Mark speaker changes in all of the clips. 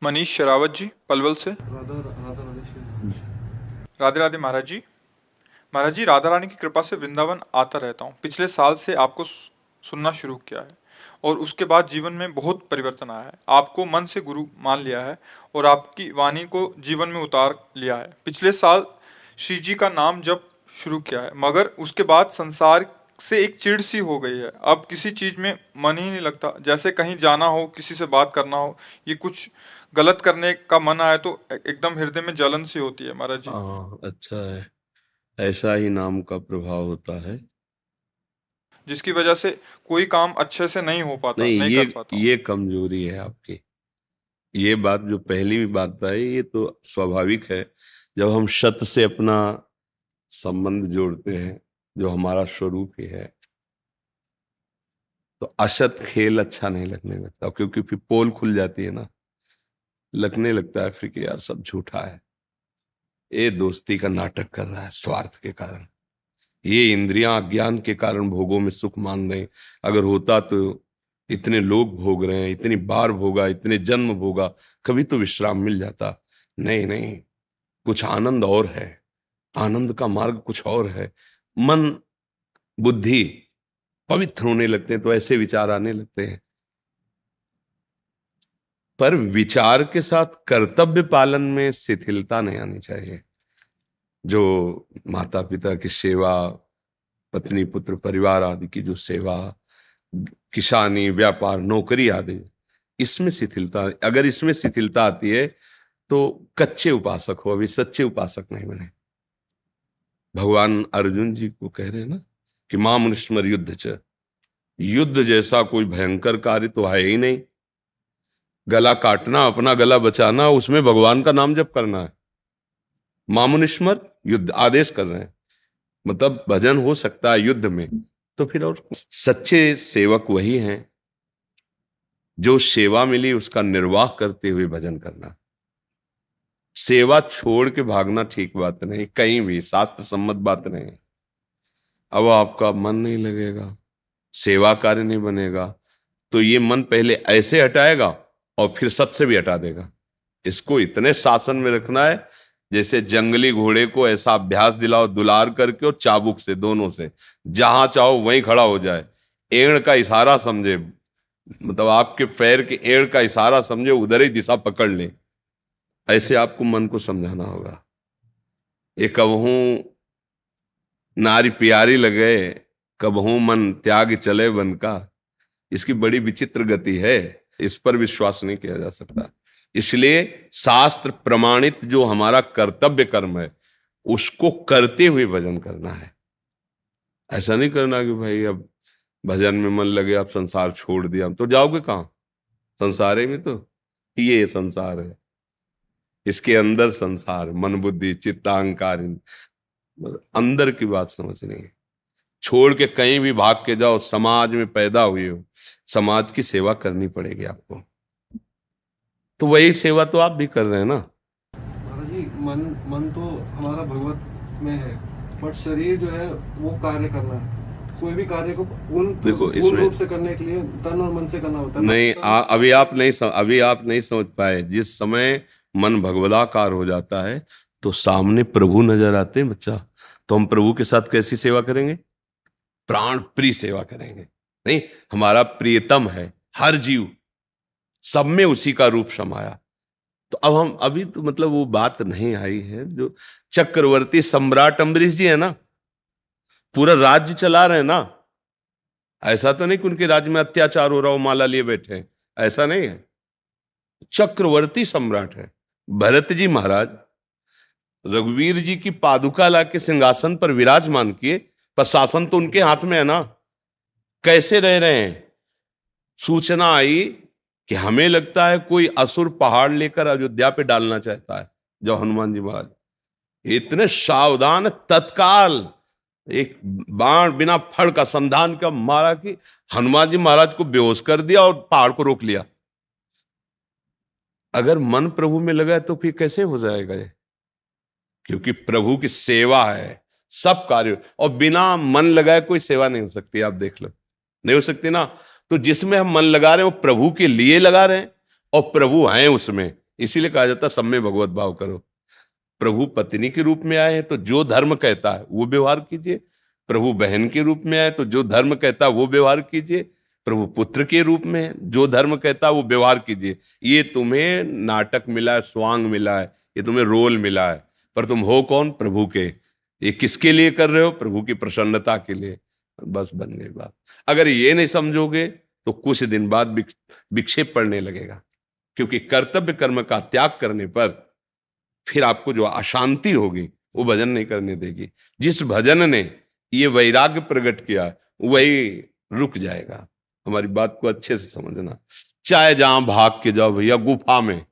Speaker 1: मनीष शेरावत जी पलवल से।
Speaker 2: राधा राधा राधेश्याम।
Speaker 1: राधे राधे महाराज जी। महाराज जी, राधा रानी की कृपा से वृंदावन आता रहता हूँ। पिछले साल से आपको सुनना शुरू किया है और उसके बाद जीवन में बहुत परिवर्तन आया है। आपको मन से गुरु मान लिया है और आपकी वाणी को जीवन में उतार लिया है। पिछले साल श्री जी का नाम जप शुरू किया है, मगर उसके बाद संसार से एक चिढ़ सी हो गई है। अब किसी चीज में मन ही नहीं लगता, जैसे कहीं जाना हो, किसी से बात करना हो, ये कुछ गलत करने का मन आए तो एकदम हृदय में जलन सी होती है महाराज जी।
Speaker 3: हाँ, अच्छा है। ऐसा ही नाम का प्रभाव होता है।
Speaker 1: जिसकी वजह से कोई काम अच्छे से नहीं हो पाता,
Speaker 3: नहीं,
Speaker 1: नहीं
Speaker 3: ये
Speaker 1: कर पाता हूँ।
Speaker 3: ये कमजोरी है आपकी। ये बात जो पहली भी बात बताई, ये तो स्वाभाविक है। जब हम सत से अपना संबंध जोड़ते हैं, जो हमारा स्वरूप ही है, तो असत खेल अच्छा नहीं लगने लगता, क्योंकि फिर पोल खुल जाती है ना। लगने लगता है फिर कि यार सब झूठा है, ये दोस्ती का नाटक कर रहा है स्वार्थ के कारण, ये इंद्रियां अज्ञान के कारण भोगों में सुख मान रहे हैं। अगर होता तो इतने लोग भोग रहे हैं, इतनी बार भोगा, इतने जन्म भोगा, कभी तो विश्राम मिल जाता। नहीं नहीं, कुछ आनंद और है, आनंद का मार्ग कुछ और है। मन बुद्धि पवित्र होने लगते हैं तो ऐसे विचार आने लगते हैं। पर विचार के साथ कर्तव्य पालन में शिथिलता नहीं आनी चाहिए। जो माता पिता की सेवा, पत्नी पुत्र परिवार आदि की जो सेवा, किसानी व्यापार नौकरी आदि, इसमें शिथिलता, अगर इसमें शिथिलता आती है तो कच्चे उपासक हो, अभी सच्चे उपासक नहीं बने। भगवान अर्जुन जी को कह रहे हैं ना कि मां मुनिस्मर युद्ध च, युद्ध जैसा कोई भयंकर कार्य तो है ही नहीं। गला काटना, अपना गला बचाना, उसमें भगवान का नाम जप करना है। मां मुनिस्मर युद्ध आदेश कर रहे हैं, मतलब भजन हो सकता है युद्ध में। तो फिर और सच्चे सेवक वही हैं जो सेवा मिली उसका निर्वाह करते हुए भजन करना। सेवा छोड़ के भागना ठीक बात नहीं, कहीं भी शास्त्र सम्मत बात नहीं। अब आपका मन नहीं लगेगा, सेवा कार्य नहीं बनेगा, तो ये मन पहले ऐसे हटाएगा और फिर सत से भी हटा देगा। इसको इतने शासन में रखना है जैसे जंगली घोड़े को ऐसा अभ्यास दिलाओ, दुलार करके और चाबुक से, दोनों से, जहां चाहो वहीं खड़ा हो जाए। एड़ का इशारा समझे, मतलब आपके पैर के एड़ का इशारा समझे, उधर ही दिशा पकड़ ले। ऐसे आपको मन को समझाना होगा। ये कबहू नारी प्यारी लगे, कबहू मन त्याग चले बन का, इसकी बड़ी विचित्र गति है। इस पर विश्वास नहीं किया जा सकता। इसलिए शास्त्र प्रमाणित जो हमारा कर्तव्य कर्म है, उसको करते हुए भजन करना है। ऐसा नहीं करना कि भाई अब भजन में मन लगे, अब संसार छोड़ दिया, तो जाओगे कहां? संसार में तो ये संसार है, इसके अंदर संसार, मन बुद्धि चित्त अहंकार, अंदर की बात समझनी है। छोड़ के कहीं भी भाग के जाओ, समाज में पैदा हुए हो, समाज की सेवा करनी पड़ेगी आपको। तो वही सेवा तो आप भी कर रहे हैं ना।
Speaker 2: महाराज जी, मन मन तो हमारा भगवत में है, बट शरीर जो है वो कार्य करना है। कोई भी कार्य को
Speaker 3: देखो
Speaker 2: पूर्ण रूप से करने के लिए तन और मन से करना होता है।
Speaker 3: नहीं, अभी आप नहीं समझ पाए। जिस समय मन भगवदाकार हो जाता है तो सामने प्रभु नजर आते हैं बच्चा, तो हम प्रभु के साथ कैसी सेवा करेंगे? प्राण प्रिय सेवा करेंगे। नहीं, हमारा प्रियतम है हर जीव, सब में उसी का रूप समाया। तो अब हम अभी तो मतलब वो बात नहीं आई है। जो चक्रवर्ती सम्राट अम्बरीश जी है ना, पूरा राज्य चला रहे हैं ना। ऐसा तो नहीं कि उनके राज्य में अत्याचार हो रहा हो, माला लिए बैठे हैं, ऐसा नहीं है। चक्रवर्ती सम्राट है भरत जी महाराज, रघुवीर जी की पादुका लाके सिंहासन पर विराजमान किए, पर शासन तो उनके हाथ में है ना। कैसे रह रहे हैं? सूचना आई कि हमें लगता है कोई असुर पहाड़ लेकर अयोध्या पे डालना चाहता है। जब हनुमान जी महाराज इतने सावधान, तत्काल एक बाण बिना फड़ का संधान का मारा कि हनुमान जी महाराज को बेहोश कर दिया और पहाड़ को रोक लिया। अगर मन प्रभु में लगा है तो फिर कैसे हो जाएगा ये? क्योंकि प्रभु की सेवा है सब कार्य, और बिना मन लगाए कोई सेवा नहीं हो सकती। आप देख लो, नहीं हो सकती ना। तो जिसमें हम मन लगा रहे हैं वो प्रभु के लिए लगा रहे हैं, और प्रभु हैं उसमें, इसीलिए कहा जाता है सब में भगवत भाव करो। प्रभु पत्नी के रूप में आए हैं तो जो धर्म कहता है वो व्यवहार कीजिए। प्रभु बहन के रूप में आए तो जो धर्म कहता है वो व्यवहार कीजिए। प्रभु पुत्र के रूप में जो धर्म कहता है वो व्यवहार कीजिए। ये तुम्हें नाटक मिला है, स्वांग मिला है, ये तुम्हें रोल मिला है, पर तुम हो कौन? प्रभु के। ये किसके लिए कर रहे हो? प्रभु की प्रसन्नता के लिए। बस बन गई बात। अगर ये नहीं समझोगे तो कुछ दिन बाद विक्षेप पड़ने लगेगा, क्योंकि कर्तव्य कर्म का त्याग करने पर फिर आपको जो अशांति होगी वो भजन नहीं करने देगी। जिस भजन ने ये वैराग्य प्रकट किया वही रुक जाएगा। हमारी बात को अच्छे से समझना। चाहे जहां भाग के जाओ भैया, गुफा में,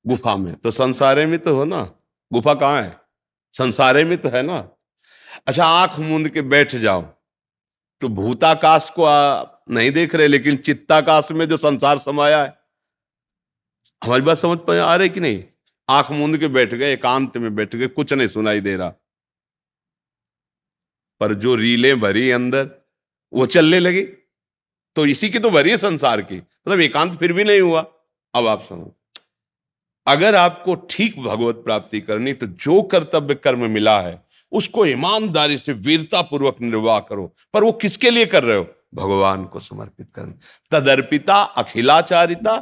Speaker 3: गुफा में तो संसारे में तो हो ना। गुफा कहाँ है? संसारे में तो है ना। अच्छा, आंख मूंद के बैठ जाओ तो भूताकाश को आप नहीं देख रहे, लेकिन चित्ताकाश में जो संसार समाया है। हमारी बात समझ पाए आ रही कि नहीं? आंख मूंद के बैठ गए, एकांत में बैठ गए, कुछ नहीं सुनाई दे रहा, पर जो रीलें भरी अंदर वो चलने लगी। तो इसी की तो भरी है संसार की, मतलब एकांत फिर भी नहीं हुआ। अब आप समझो, अगर आपको ठीक भगवत प्राप्ति करनी तो जो कर्तव्य कर्म मिला है उसको ईमानदारी से वीरता पूर्वक निर्वाह करो। पर वो किसके लिए कर रहे हो? भगवान को समर्पित करना। तदर्पिता अखिलाचारिता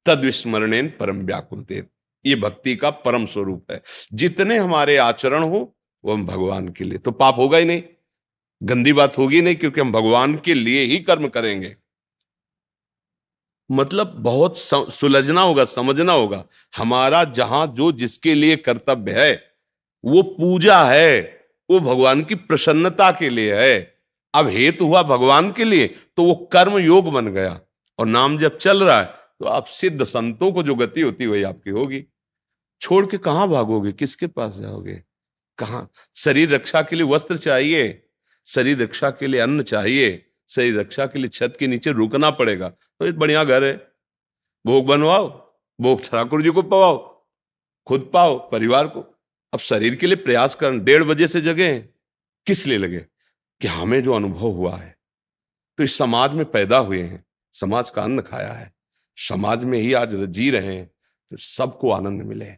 Speaker 3: तद विस्मरणेन परम व्याकुलते। ये भक्ति का परम स्वरूप है। जितने हमारे आचरण हो वो हम भगवान के लिए, तो पाप होगा ही नहीं, गंदी बात होगी नहीं, क्योंकि हम भगवान के लिए ही कर्म करेंगे। मतलब बहुत सुलझना होगा, समझना होगा। हमारा जहां जो जिसके लिए कर्तव्य है वो पूजा है, वो भगवान की प्रसन्नता के लिए है। अब हेतु हुआ भगवान के लिए तो वो कर्म योग बन गया, और नाम जब चल रहा है तो आप सिद्ध संतों को जो गति होती वही आपकी होगी। छोड़ के कहां भागोगे? किसके पास जाओगे? कहां? शरीर रक्षा के लिए वस्त्र चाहिए, शरीर रक्षा के लिए अन्न चाहिए, शरीर रक्षा के लिए छत के नीचे रुकना पड़ेगा। तो एक बढ़िया घर है, भोग बनवाओ, भोग ठाकुर जी को पवाओ, खुद पाओ, परिवार को। अब शरीर के लिए प्रयास कर 1:30 बजे से जगे, किस लिए लगे? कि हमें जो अनुभव हुआ है तो इस समाज में पैदा हुए हैं, समाज का अन्न खाया है, समाज में ही आज जी रहे हैं, तो सबको आनंद मिले।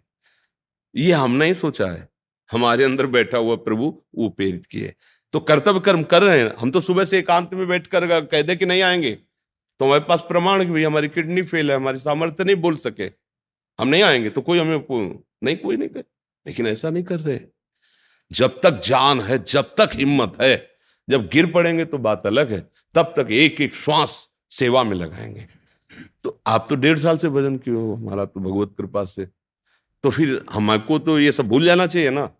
Speaker 3: ये हम नहीं सोचा है, हमारे अंदर बैठा हुआ प्रभु वो प्रेरित किए। तो कर्तव्य कर्म कर रहे हैं। हम तो सुबह से एकांत में बैठ कर कह दे कि नहीं आएंगे तो हमारे पास प्रमाण कि भाई हमारी किडनी फेल है, हमारी सामर्थ्य नहीं बोल सके, हम नहीं आएंगे, तो कोई हमें नहीं, कोई नहीं करे। लेकिन ऐसा नहीं कर रहे। जब तक जान है, जब तक हिम्मत है, जब गिर पड़ेंगे तो बात अलग है, तब तक एक एक श्वास सेवा में लगाएंगे। तो आप तो 1.5 साल से भजन किए हो, हमारा तो भगवत कृपा से, तो फिर हमको तो ये सब भूल जाना चाहिए ना।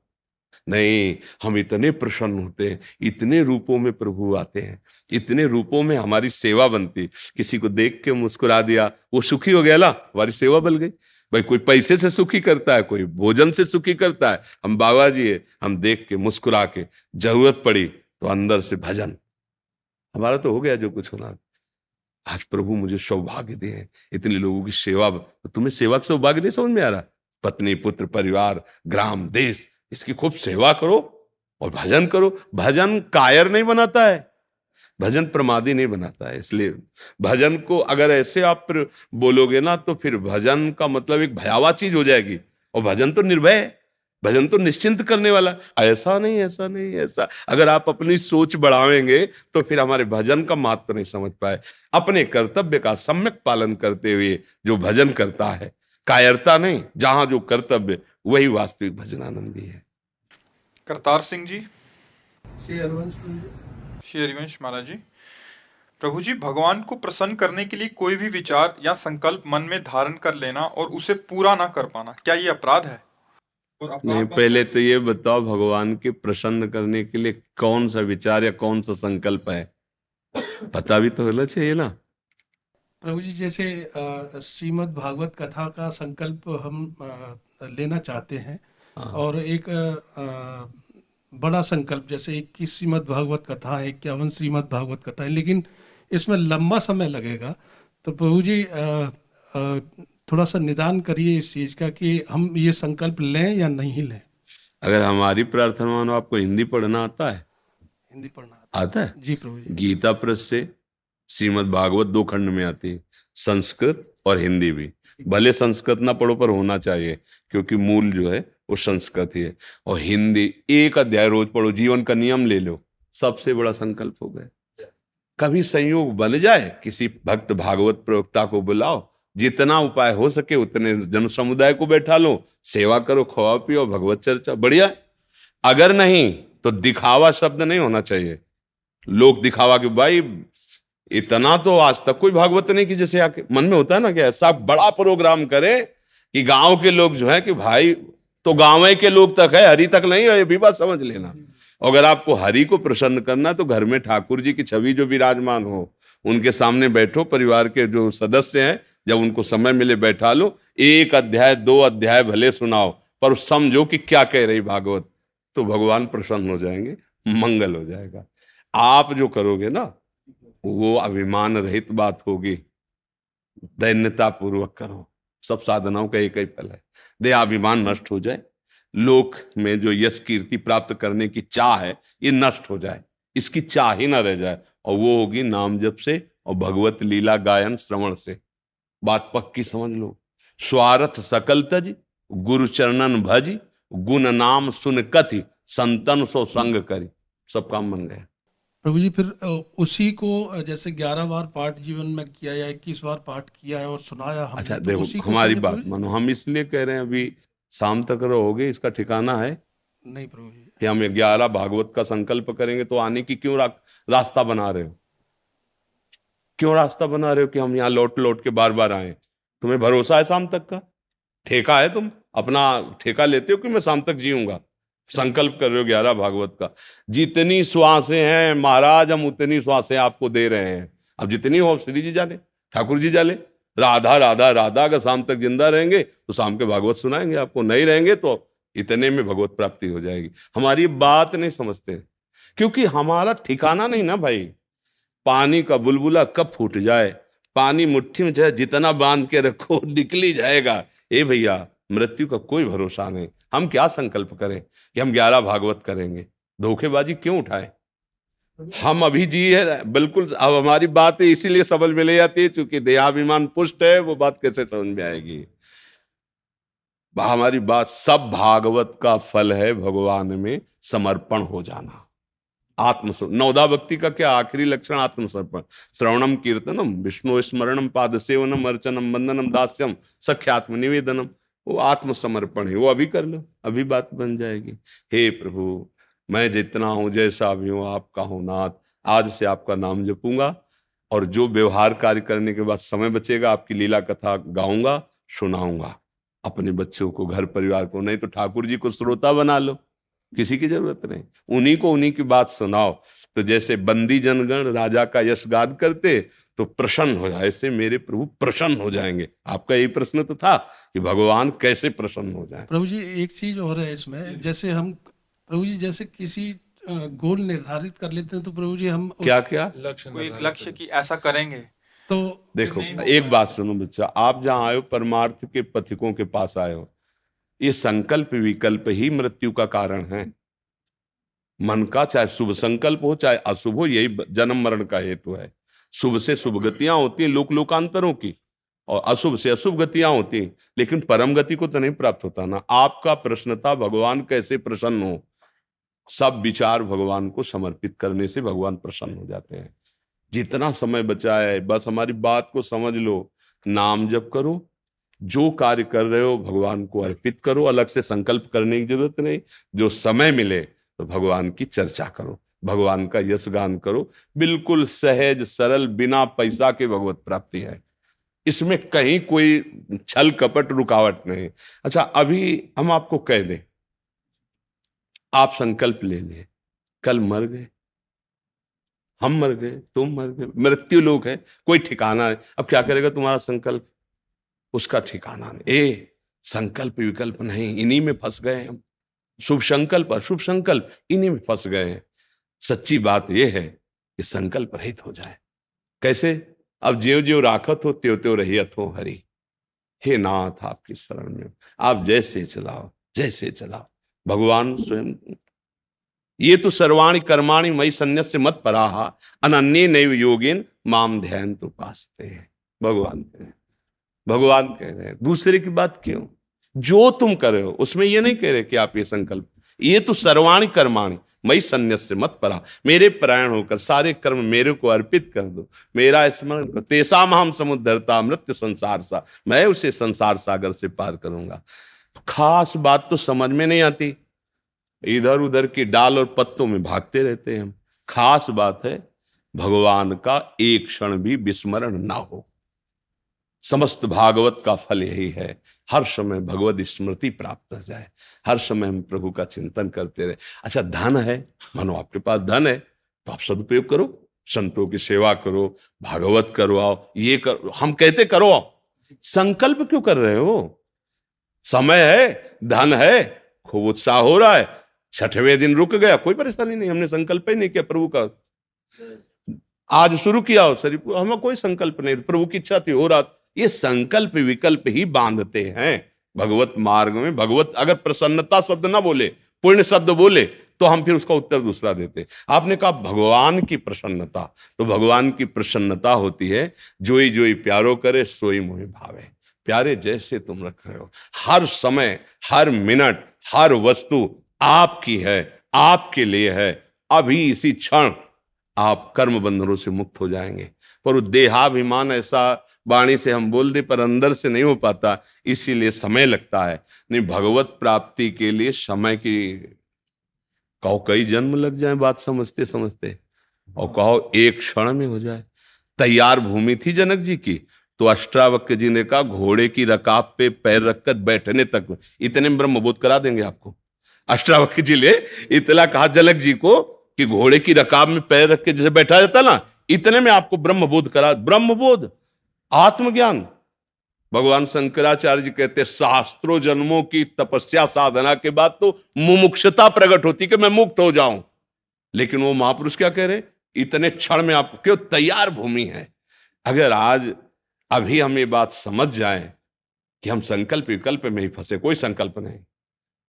Speaker 3: नहीं, हम इतने प्रसन्न होते हैं, इतने रूपों में प्रभु आते हैं, इतने रूपों में हमारी सेवा बनती। किसी को देख के मुस्कुरा दिया, वो सुखी हो गया ना, हमारी सेवा बन गई। भाई कोई पैसे से सुखी करता है, कोई भोजन से सुखी करता है, हम बाबा जी है, हम देख के मुस्कुरा के, जरूरत पड़ी तो अंदर से भजन, हमारा तो हो गया जो कुछ होना। आज प्रभु मुझे सौभाग्य दिए इतने लोगों की सेवा। तो तुम्हें सेवा का सौभाग्य नहीं समझ में आ रहा? पत्नी, पुत्र, परिवार, ग्राम, देश, इसकी खूब सेवा करो और भजन करो। भजन कायर नहीं बनाता है, भजन प्रमादी नहीं बनाता है। इसलिए भजन को अगर ऐसे आप बोलोगे ना तो फिर भजन का मतलब एक भयावह चीज हो जाएगी। और भजन तो निर्भय है, भजन तो निश्चिंत करने वाला। ऐसा नहीं, ऐसा नहीं, ऐसा अगर आप अपनी सोच बढ़ावेंगे तो फिर हमारे भजन का महत्व नहीं समझ पाए। अपने कर्तव्य का सम्यक पालन करते हुए जो भजन करता है, कायरता नहीं, जहां जो कर्तव्य वही वास्तविक भजनानंदी है।
Speaker 1: करतार सिंह जी।
Speaker 2: श्री हरिवंश
Speaker 1: श्री हरिवंश महाराज जी। प्रभु जी, भगवान को प्रसन्न करने के लिए कोई भी विचार या संकल्प मन में धारण कर लेना और उसे पूरा ना कर पाना, क्या ये अपराध है? और
Speaker 3: नहीं, पहले तो ये बताओ, भगवान के प्रसन्न करने के लिए कौन सा विचार या कौन सा संकल्प है? पता भी तो होना चाहिए ना।
Speaker 4: प्रभु जी, जैसे श्रीमद् भागवत कथा का संकल्प हम लेना चाहते हैं,
Speaker 3: हाँ।
Speaker 4: और एक बड़ा संकल्प, जैसे 21 श्रीमद् भागवत कथा है, 51 श्रीमद् भागवत कथा है, लेकिन इसमें लंबा समय लगेगा। तो प्रभु जी थोड़ा सा निदान करिए इस चीज का कि हम ये संकल्प लें या नहीं लें।
Speaker 3: अगर हमारी प्रार्थना मानो, आपको हिंदी पढ़ना आता है?
Speaker 4: हिंदी पढ़ना
Speaker 3: आता है?
Speaker 4: जी प्रभु जी।
Speaker 3: गीता प्रेस से श्रीमद् भागवत 2 खंड में आती है, संस्कृत और हिंदी भी। भले संस्कृत ना पढ़ो पर होना चाहिए, क्योंकि मूल जो है वो संस्कृत ही है। और हिंदी एक अध्याय रोज पढ़ो, जीवन का नियम ले लो, सबसे बड़ा संकल्प हो गया। कभी संयोग बन जाए, किसी भक्त भागवत प्रवक्ता को बुलाओ, जितना उपाय हो सके उतने जन समुदाय को बैठा लो, सेवा करो, खाओ पियो, भगवत चर्चा, बढ़िया। अगर नहीं तो दिखावा शब्द नहीं होना चाहिए। लोग दिखावा कि भाई इतना तो आज तक कोई भागवत नहीं की, जैसे आके मन में होता है ना कि ऐसा बड़ा प्रोग्राम करे कि गांव के लोग जो है कि भाई, तो गांव के लोग तक है, हरि तक नहीं है, ये भी बात समझ लेना। अगर आपको हरि को प्रसन्न करना तो घर में ठाकुर जी की छवि जो विराजमान हो, उनके सामने बैठो, परिवार के जो सदस्य हैं जब उनको समय मिले बैठा लो, एक अध्याय 2 अध्याय भले सुनाओ, पर समझो कि क्या कह रही भागवत, तो भगवान प्रसन्न हो जाएंगे, मंगल हो जाएगा। आप जो करोगे ना वो अभिमान रहित बात होगी, दैन्यता पूर्वक करो। सब साधनाओं का एक ही फल है, देहाभिमान नष्ट हो जाए, लोक में जो यश कीर्ति प्राप्त करने की चाह है ये नष्ट हो जाए, इसकी चाह ही ना रह जाए, और वो होगी नाम जप से और भगवत लीला गायन श्रवण से। बात पक्की समझ लो। स्वार्थ सकल तज गुरु चरणन भज, गुण नाम सुन कथि संतन सो संग करी, सब काम बन गया।
Speaker 4: प्रभु जी फिर उसी को जैसे 11 बार पाठ जीवन में किया या 21 बार पाठ किया है और सुनाया हमने,
Speaker 3: अच्छा
Speaker 4: तो उसी
Speaker 3: देखो,
Speaker 4: को
Speaker 3: हमारी
Speaker 4: समझे
Speaker 3: बात
Speaker 4: प्रभु जी?
Speaker 3: मानो, हम इसलिए कह रहे हैं अभी शाम तक रहोगे, इसका ठिकाना है
Speaker 4: नहीं प्रभु जी।
Speaker 3: कि हम 11 भागवत का संकल्प करेंगे, तो आने की क्यों रास्ता बना रहे हो? क्यों रास्ता बना रहे हो कि हम यहाँ लौट लौट के बार बार आए? तुम्हें भरोसा है शाम तक का? ठेका है, तुम अपना ठेका लेते हो कि मैं शाम तक जीऊंगा? संकल्प कर रहे हो 11 भागवत का। जितनी श्वासें हैं महाराज, हम उतनी श्वासें आपको दे रहे हैं। अब जितनी हो श्री जी जाने, ठाकुर जी जाने। राधा राधा राधा, अगर शाम तक जिंदा रहेंगे तो शाम के भागवत सुनाएंगे आपको, नहीं रहेंगे तो इतने में भगवत प्राप्ति हो जाएगी। हमारी बात नहीं समझते, क्योंकि हमारा ठिकाना नहीं ना भाई। पानी का बुलबुला कब फूट जाए, पानी मुट्ठी में चाहे जितना बांध के रखो निकल ही जाएगा। ए भैया, मृत्यु का कोई भरोसा नहीं। हम क्या संकल्प करें कि हम 11 भागवत करेंगे? धोखेबाजी क्यों उठाए? हम अभी जी है बिल्कुल। अब हमारी बात इसीलिए समझ में ले जाती है क्योंकि देहाभिमान पुष्ट है, वो बात कैसे समझ में आएगी? हमारी बात, सब भागवत का फल है भगवान में समर्पण हो जाना, आत्मसमर्पण। नवदा भक्ति का क्या आखिरी लक्षण? आत्मसमर्पण। श्रवणम कीर्तनम विष्णु स्मरणम पाद सेवनम अर्चनम वंदनम दास्यम सख्यात्म निवेदनम, वो आत्मसमर्पण है। वो अभी कर लो, अभी बात बन जाएगी। हे प्रभु, मैं जितना हूं, जैसा भी हूं, आपका हूं नाथ। आज से आपका नाम जपूंगा, और जो व्यवहार कार्य करने के बाद समय बचेगा आपकी लीला कथा गाऊंगा, सुनाऊंगा अपने बच्चों को, घर परिवार को। नहीं तो ठाकुर जी को श्रोता बना लो, किसी की जरूरत नहीं, उन्हीं को उन्हीं की बात सुनाओ। तो जैसे बंदी जनगण राजा का यश गान करते तो प्रसन्न हो जाए, ऐसे मेरे प्रभु प्रसन्न हो जाएंगे। आपका यही प्रश्न तो था कि भगवान कैसे प्रसन्न हो जाए।
Speaker 4: प्रभु जी एक चीज और है इसमें, जैसे हम प्रभु जी जैसे किसी गोल निर्धारित कर लेते हैं तो प्रभु जी हम
Speaker 3: क्या क्या
Speaker 1: कोई एक लक्ष्य की ऐसा करेंगे
Speaker 4: तो
Speaker 3: देखो, एक बात सुनो बच्चा, आप जहां आए हो परमार्थ के पथिकों के पास आए हो। ये संकल्प विकल्प ही मृत्यु का कारण है। मन का चाहे शुभ संकल्प हो चाहे अशुभ हो, यही जन्म मरण का हेतु है। शुभ से शुभ गतियां होती हैं लोक लोकांतरों की, और अशुभ से अशुभ गतियां होती हैं, लेकिन परम गति को तो नहीं प्राप्त होता ना। आपका प्रश्न था भगवान कैसे प्रसन्न हो। सब विचार भगवान को समर्पित करने से भगवान प्रसन्न हो जाते हैं। जितना समय बचा है बस हमारी बात को समझ लो, नाम जप करो, जो कार्य कर रहे हो भगवान को अर्पित करो, अलग से संकल्प करने की जरूरत नहीं। जो समय मिले तो भगवान की चर्चा करो, भगवान का यश गान करो। बिल्कुल सहज सरल, बिना पैसा के भगवत प्राप्ति है, इसमें कहीं कोई छल कपट रुकावट नहीं। अच्छा, अभी हम आपको कह दें, आप संकल्प ले लें, कल मर गए, हम मर गए, तुम मर गए, मृत्यु लोक है, कोई ठिकाना है। अब क्या करेगा तुम्हारा संकल्प? उसका ठिकाना नहीं। संकल्प विकल्प नहीं, इन्हीं में फंस गए हम। शुभ संकल्प अशुभ संकल्प, इन्हीं में फंस गए हैं। सच्ची बात यह है कि संकल्प रहित हो जाए। कैसे? अब ज्यों ज्यों राखत हो त्यों त्यों रहियत हो हरि। हे नाथ, आपकी शरण में आप जैसे चलाओ, जैसे चलाओ। भगवान स्वयं, ये तो सर्वाणि कर्माणि मयि सन्न्यस्य मत पराहा अनन्ये नैव योगेन माम ध्यान तो पास्ते। भगवान भगवान कह रहे हैं दूसरे की बात क्यों? जो तुम कर रहे हो उसमें ये नहीं कह रहे कि आप ये संकल्प, ये तो सर्वाणि कर्माणि मयि सन्न्यस्य मत परा, मेरे परायण होकर सारे कर्म मेरे को अर्पित कर दो, मेरा स्मरण करो, तेसाम हम समुद्धरता मृत्यु संसार सा, मैं उसे संसार सागर से पार करूंगा। खास बात तो समझ में नहीं आती, इधर उधर की डाल और पत्तों में भागते रहते हैं हम। खास बात है भगवान का एक क्षण भी विस्मरण ना हो। समस्त भागवत का फल यही है, हर समय भगवत स्मृति प्राप्त हो जाए, हर समय हम प्रभु का चिंतन करते रहे। अच्छा धन है, मानो आपके पास धन है तो आप सदुपयोग करो, संतों की सेवा करो, भागवत करो, आओ ये करो, हम कहते करो, आओ संकल्प क्यों कर रहे हो? समय है, धन है, खूब उत्साह हो रहा है, 6वें दिन रुक गया, कोई परेशानी नहीं, हमने संकल्प ही नहीं किया प्रभु का, आज शुरू किया हो सर, हमें कोई संकल्प नहीं, प्रभु की इच्छा थी हो रहा। ये संकल्प विकल्प ही बांधते हैं भगवत मार्ग में। भगवत अगर प्रसन्नता शब्द ना बोले, पुण्य शब्द बोले, तो हम फिर उसका उत्तर दूसरा देते। आपने कहा भगवान की प्रसन्नता, तो भगवान की प्रसन्नता होती है जोई जोई प्यारो करे सोई मोहि भावे। प्यारे जैसे तुम रख रहे हो, हर समय हर मिनट हर वस्तु आपकी है, आपके लिए है। अभी इसी क्षण आप कर्म बंधनों से मुक्त हो जाएंगे। पर देहाभिमान ऐसा वाणी से हम बोल दे पर अंदर से नहीं हो पाता, इसीलिए समय लगता है। नहीं, भगवत प्राप्ति के लिए समय की कहो कई जन्म लग जाए बात समझते समझते, और कहो एक क्षण में हो जाए। तैयार भूमि थी जनक जी की, तो अष्टावक्र जी ने कहा घोड़े की रकाब पे पैर रखकर बैठने तक इतने में ब्रह्मबोध करा देंगे आपको। अष्टावक्र जी ने इतना कहा जनक जी को कि घोड़े की रकाब में पैर रख के जैसे बैठा जाता ना, इतने में आपको ब्रह्मबोध करा। ब्रह्मबोध, आत्मज्ञान। भगवान शंकराचार्य जी कहते शास्त्रों जन्मों की तपस्या साधना के बाद तो मुमुक्षुता प्रकट होती कि मैं मुक्त हो जाऊं, लेकिन वो महापुरुष क्या कह रहे, इतने क्षण में आपको क्यों, तैयार भूमि है। अगर आज अभी हम ये बात समझ जाएं कि हम संकल्प विकल्प में ही फंसे, कोई संकल्प नहीं,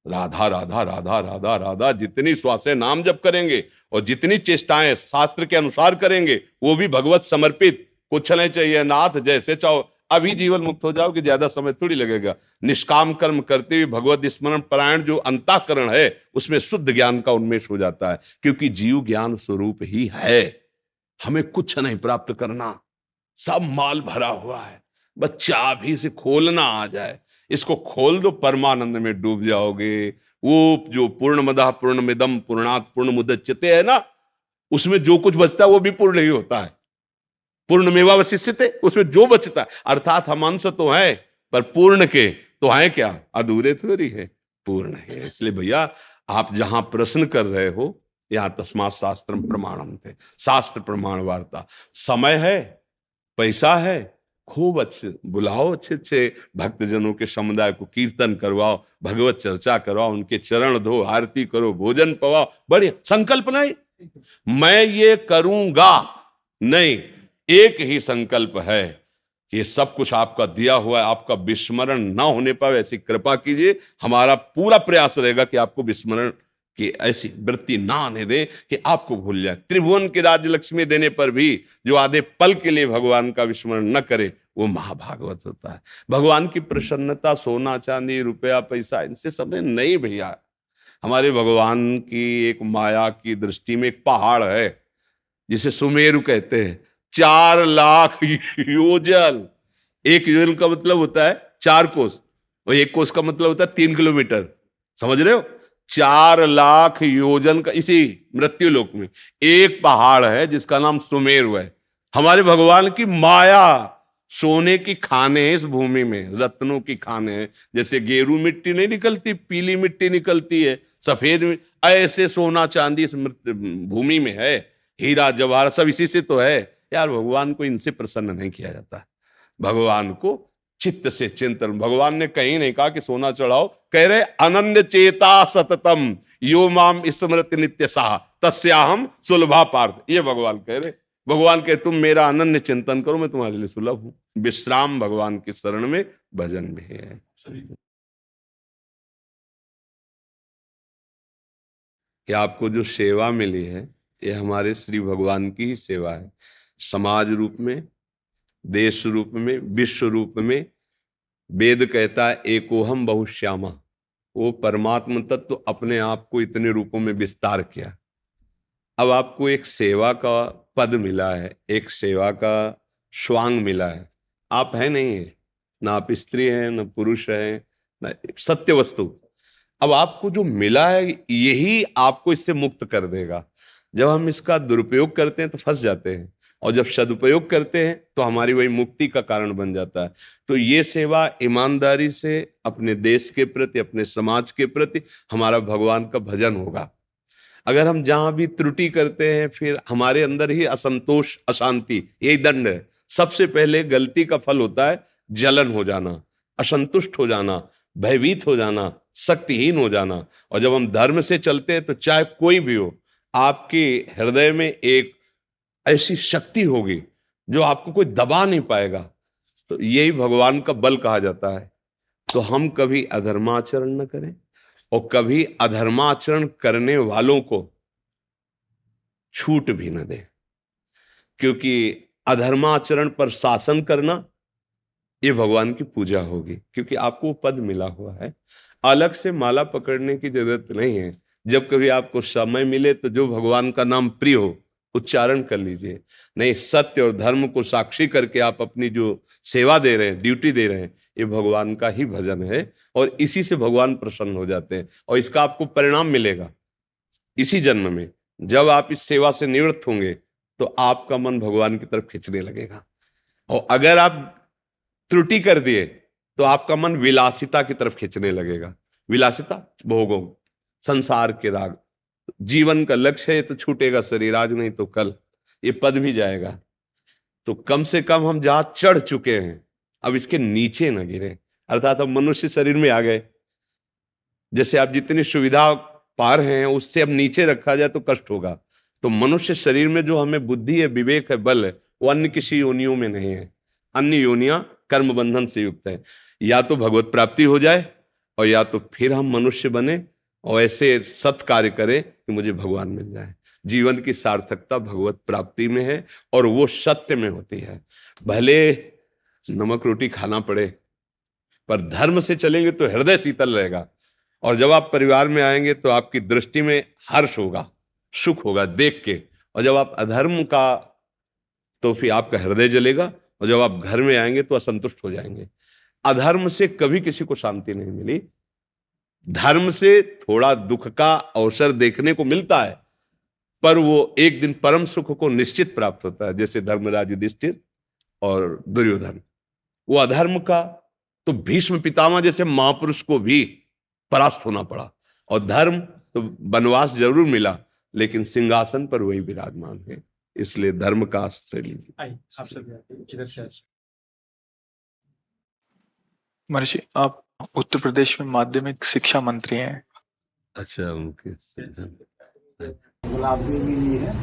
Speaker 3: राधा राधा राधा राधा राधा, जितनी श्वासें नाम जप करेंगे और जितनी चेष्टाएं शास्त्र के अनुसार करेंगे वो भी भगवत समर्पित, कुछ नहीं चाहिए, नाथ जैसे चाहो अभी जीवन मुक्त हो जाओ कि ज्यादा समय थोड़ी लगेगा। निष्काम कर्म करते हुए भगवत स्मरण परायण जो अंतःकरण है उसमें शुद्ध ज्ञान का उन्मेष हो जाता है, क्योंकि जीव ज्ञान स्वरूप ही है। हमें कुछ नहीं प्राप्त करना, सब माल भरा हुआ है, बस चाबी से खोलना आ जाए, इसको खोल दो, परमानंद में डूब जाओगे। वो जो पूर्णमदः पूर्णमिदं पूर्णात् पूर्णमुदच्यते है ना, उसमें जो कुछ बचता है वो भी पूर्ण ही होता है। पूर्णमेवावशिष्यते, उसमें जो बचता है, अर्थात हम अंश तो हैं पर पूर्ण के तो हैं क्या, अधूरे थोड़ी है, पूर्ण है। इसलिए भैया आप जहां प्रश्न कर रहे हो यहां तस्मात् शास्त्रम प्रमाणम थे, शास्त्र प्रमाण वार्ता। समय है, पैसा है, खूब अच्छे बुलाओ, अच्छे अच्छे भक्तजनों के समुदाय को कीर्तन करवाओ, भगवत चर्चा करवाओ, उनके चरण धो, आरती करो, भोजन पवाओ, बढ़िया। संकल्प नहीं मैं ये करूंगा, नहीं, एक ही संकल्प है कि सब कुछ आपका दिया हुआ है, आपका विस्मरण ना होने पाए ऐसी कृपा कीजिए। हमारा पूरा प्रयास रहेगा कि आपको विस्मरण कि ऐसी वृत्ति ना आने दे कि आपको भूल जाए। त्रिभुवन की राज्य लक्ष्मी देने पर भी जो आधे पल के लिए भगवान का विस्मरण न करे वो महाभागवत होता है। भगवान की प्रसन्नता सोना चांदी रुपया पैसा इनसे समय नहीं भैया। हमारे भगवान की एक माया की दृष्टि में एक पहाड़ है जिसे सुमेरु कहते हैं, 4 लाख योजन। एक योजन का मतलब होता है 4 कोस, और 1 कोस का मतलब होता है 3 किलोमीटर, समझ रहे हो। 4 लाख योजन का इसी मृत्यु लोक में एक पहाड़ है जिसका नाम सुमेरु है। हमारे भगवान की माया सोने की खाने हैं, इस भूमि में रत्नों की खाने हैं। जैसे गेरू मिट्टी नहीं निकलती, पीली मिट्टी निकलती है, सफेद ऐसे सोना चांदी इस भूमि में है, हीरा जवाहर सब इसी से तो है। यार भगवान को इनसे प्रसन्न नहीं किया जाता। भगवान को चित्त से चिंतन, भगवान ने कहीं नहीं कहा कि सोना चढ़ाओ, कह रहे अनन्य चेता सततम यो माम स्मृति नित्य साह तस्याहम सुलभा पार्थ। ये भगवान कह रहे, भगवान कहे तुम मेरा अनन्य चिंतन करो, मैं तुम्हारे लिए सुलभ हूं। विश्राम भगवान की शरण में, भजन भी है। कि आपको जो सेवा मिली है ये हमारे श्री भगवान की ही सेवा है। समाज रूप में, देश रूप में, विश्व रूप में वेद कहता है एकोहम बहुश्यामा, वो परमात्म तत्व तो अपने आप को इतने रूपों में विस्तार किया। अब आपको एक सेवा का पद मिला है, एक सेवा का स्वांग मिला है, आप है नहीं है, ना आप स्त्री हैं ना पुरुष हैं ना सत्य वस्तु। अब आपको जो मिला है यही आपको इससे मुक्त कर देगा। जब हम इसका दुरुपयोग करते हैं तो फंस जाते हैं, और जब सदुपयोग करते हैं तो हमारी वही मुक्ति का कारण बन जाता है। तो ये सेवा ईमानदारी से अपने देश के प्रति, अपने समाज के प्रति हमारा भगवान का भजन होगा। अगर हम जहां भी त्रुटि करते हैं फिर हमारे अंदर ही असंतोष, अशांति, यही दंड है। सबसे पहले गलती का फल होता है जलन हो जाना, असंतुष्ट हो जाना, भयभीत हो जाना, शक्तिहीन हो जाना। और जब हम धर्म से चलते हैं तो चाहे कोई भी हो, आपके हृदय में एक ऐसी शक्ति होगी जो आपको कोई दबा नहीं पाएगा। तो यही भगवान का बल कहा जाता है। तो हम कभी अधर्माचरण न करें और कभी अधर्माचरण करने वालों को छूट भी न दें, क्योंकि अधर्माचरण पर शासन करना ये भगवान की पूजा होगी, क्योंकि आपको पद मिला हुआ है। अलग से माला पकड़ने की जरूरत नहीं है। जब कभी आपको समय मिले तो जो भगवान का नाम प्रिय हो उच्चारण कर लीजिए। नहीं, सत्य और धर्म को साक्षी करके आप अपनी जो सेवा दे रहे हैं, ड्यूटी दे रहे हैं, ये भगवान का ही भजन है और इसी से भगवान प्रसन्न हो जाते हैं। और इसका आपको परिणाम मिलेगा इसी जन्म में। जब आप इस सेवा से निवृत्त होंगे तो आपका मन भगवान की तरफ खींचने लगेगा। और अगर आप त्रुटि कर दिए तो आपका मन विलासिता की तरफ खींचने लगेगा। विलासिता, भोगों, संसार के राग। जीवन का लक्ष्य है तो छूटेगा शरीर, आज नहीं तो कल, ये पद भी जाएगा। तो कम से कम हम जहां चढ़ चुके हैं अब इसके नीचे न गिरे, अर्थात हम मनुष्य शरीर में आ गए। जैसे आप जितनी सुविधा पा रहे हैं उससे अब नीचे रखा जाए तो कष्ट होगा। तो मनुष्य शरीर में जो हमें बुद्धि है, विवेक है, बल है, वो अन्य किसी योनियों में नहीं है। अन्य योनियां कर्म बंधन से युक्त है। या तो भगवत प्राप्ति हो जाए और या तो फिर हम मनुष्य बने और ऐसे सत् कार्य करें कि मुझे भगवान मिल जाए। जीवन की सार्थकता भगवत प्राप्ति में है और वो सत्य में होती है। भले नमक रोटी खाना पड़े पर धर्म से चलेंगे तो हृदय शीतल रहेगा। और जब आप परिवार में आएंगे तो आपकी दृष्टि में हर्ष होगा, सुख होगा देख के। और जब आप अधर्म का, तो फिर आपका हृदय जलेगा। और जब आप घर में आएंगे तो असंतुष्ट हो जाएंगे। अधर्म से कभी किसी को शांति नहीं मिली। धर्म से थोड़ा दुख का अवसर देखने को मिलता है, पर वो एक दिन परम सुख को निश्चित प्राप्त होता है। जैसे धर्मराज युधिष्ठिर और दुर्योधन। वो अधर्म का तो भीष्म पितामह जैसे महापुरुष को भी परास्त होना पड़ा। और धर्म तो वनवास जरूर मिला, लेकिन सिंहासन पर वही विराजमान है। इसलिए धर्म का आश्रय लीजिए।
Speaker 1: महर्षि, आप उत्तर प्रदेश में माध्यमिक शिक्षा मंत्री हैं।
Speaker 3: अच्छा, उनके
Speaker 5: गुलाब देवी जी है,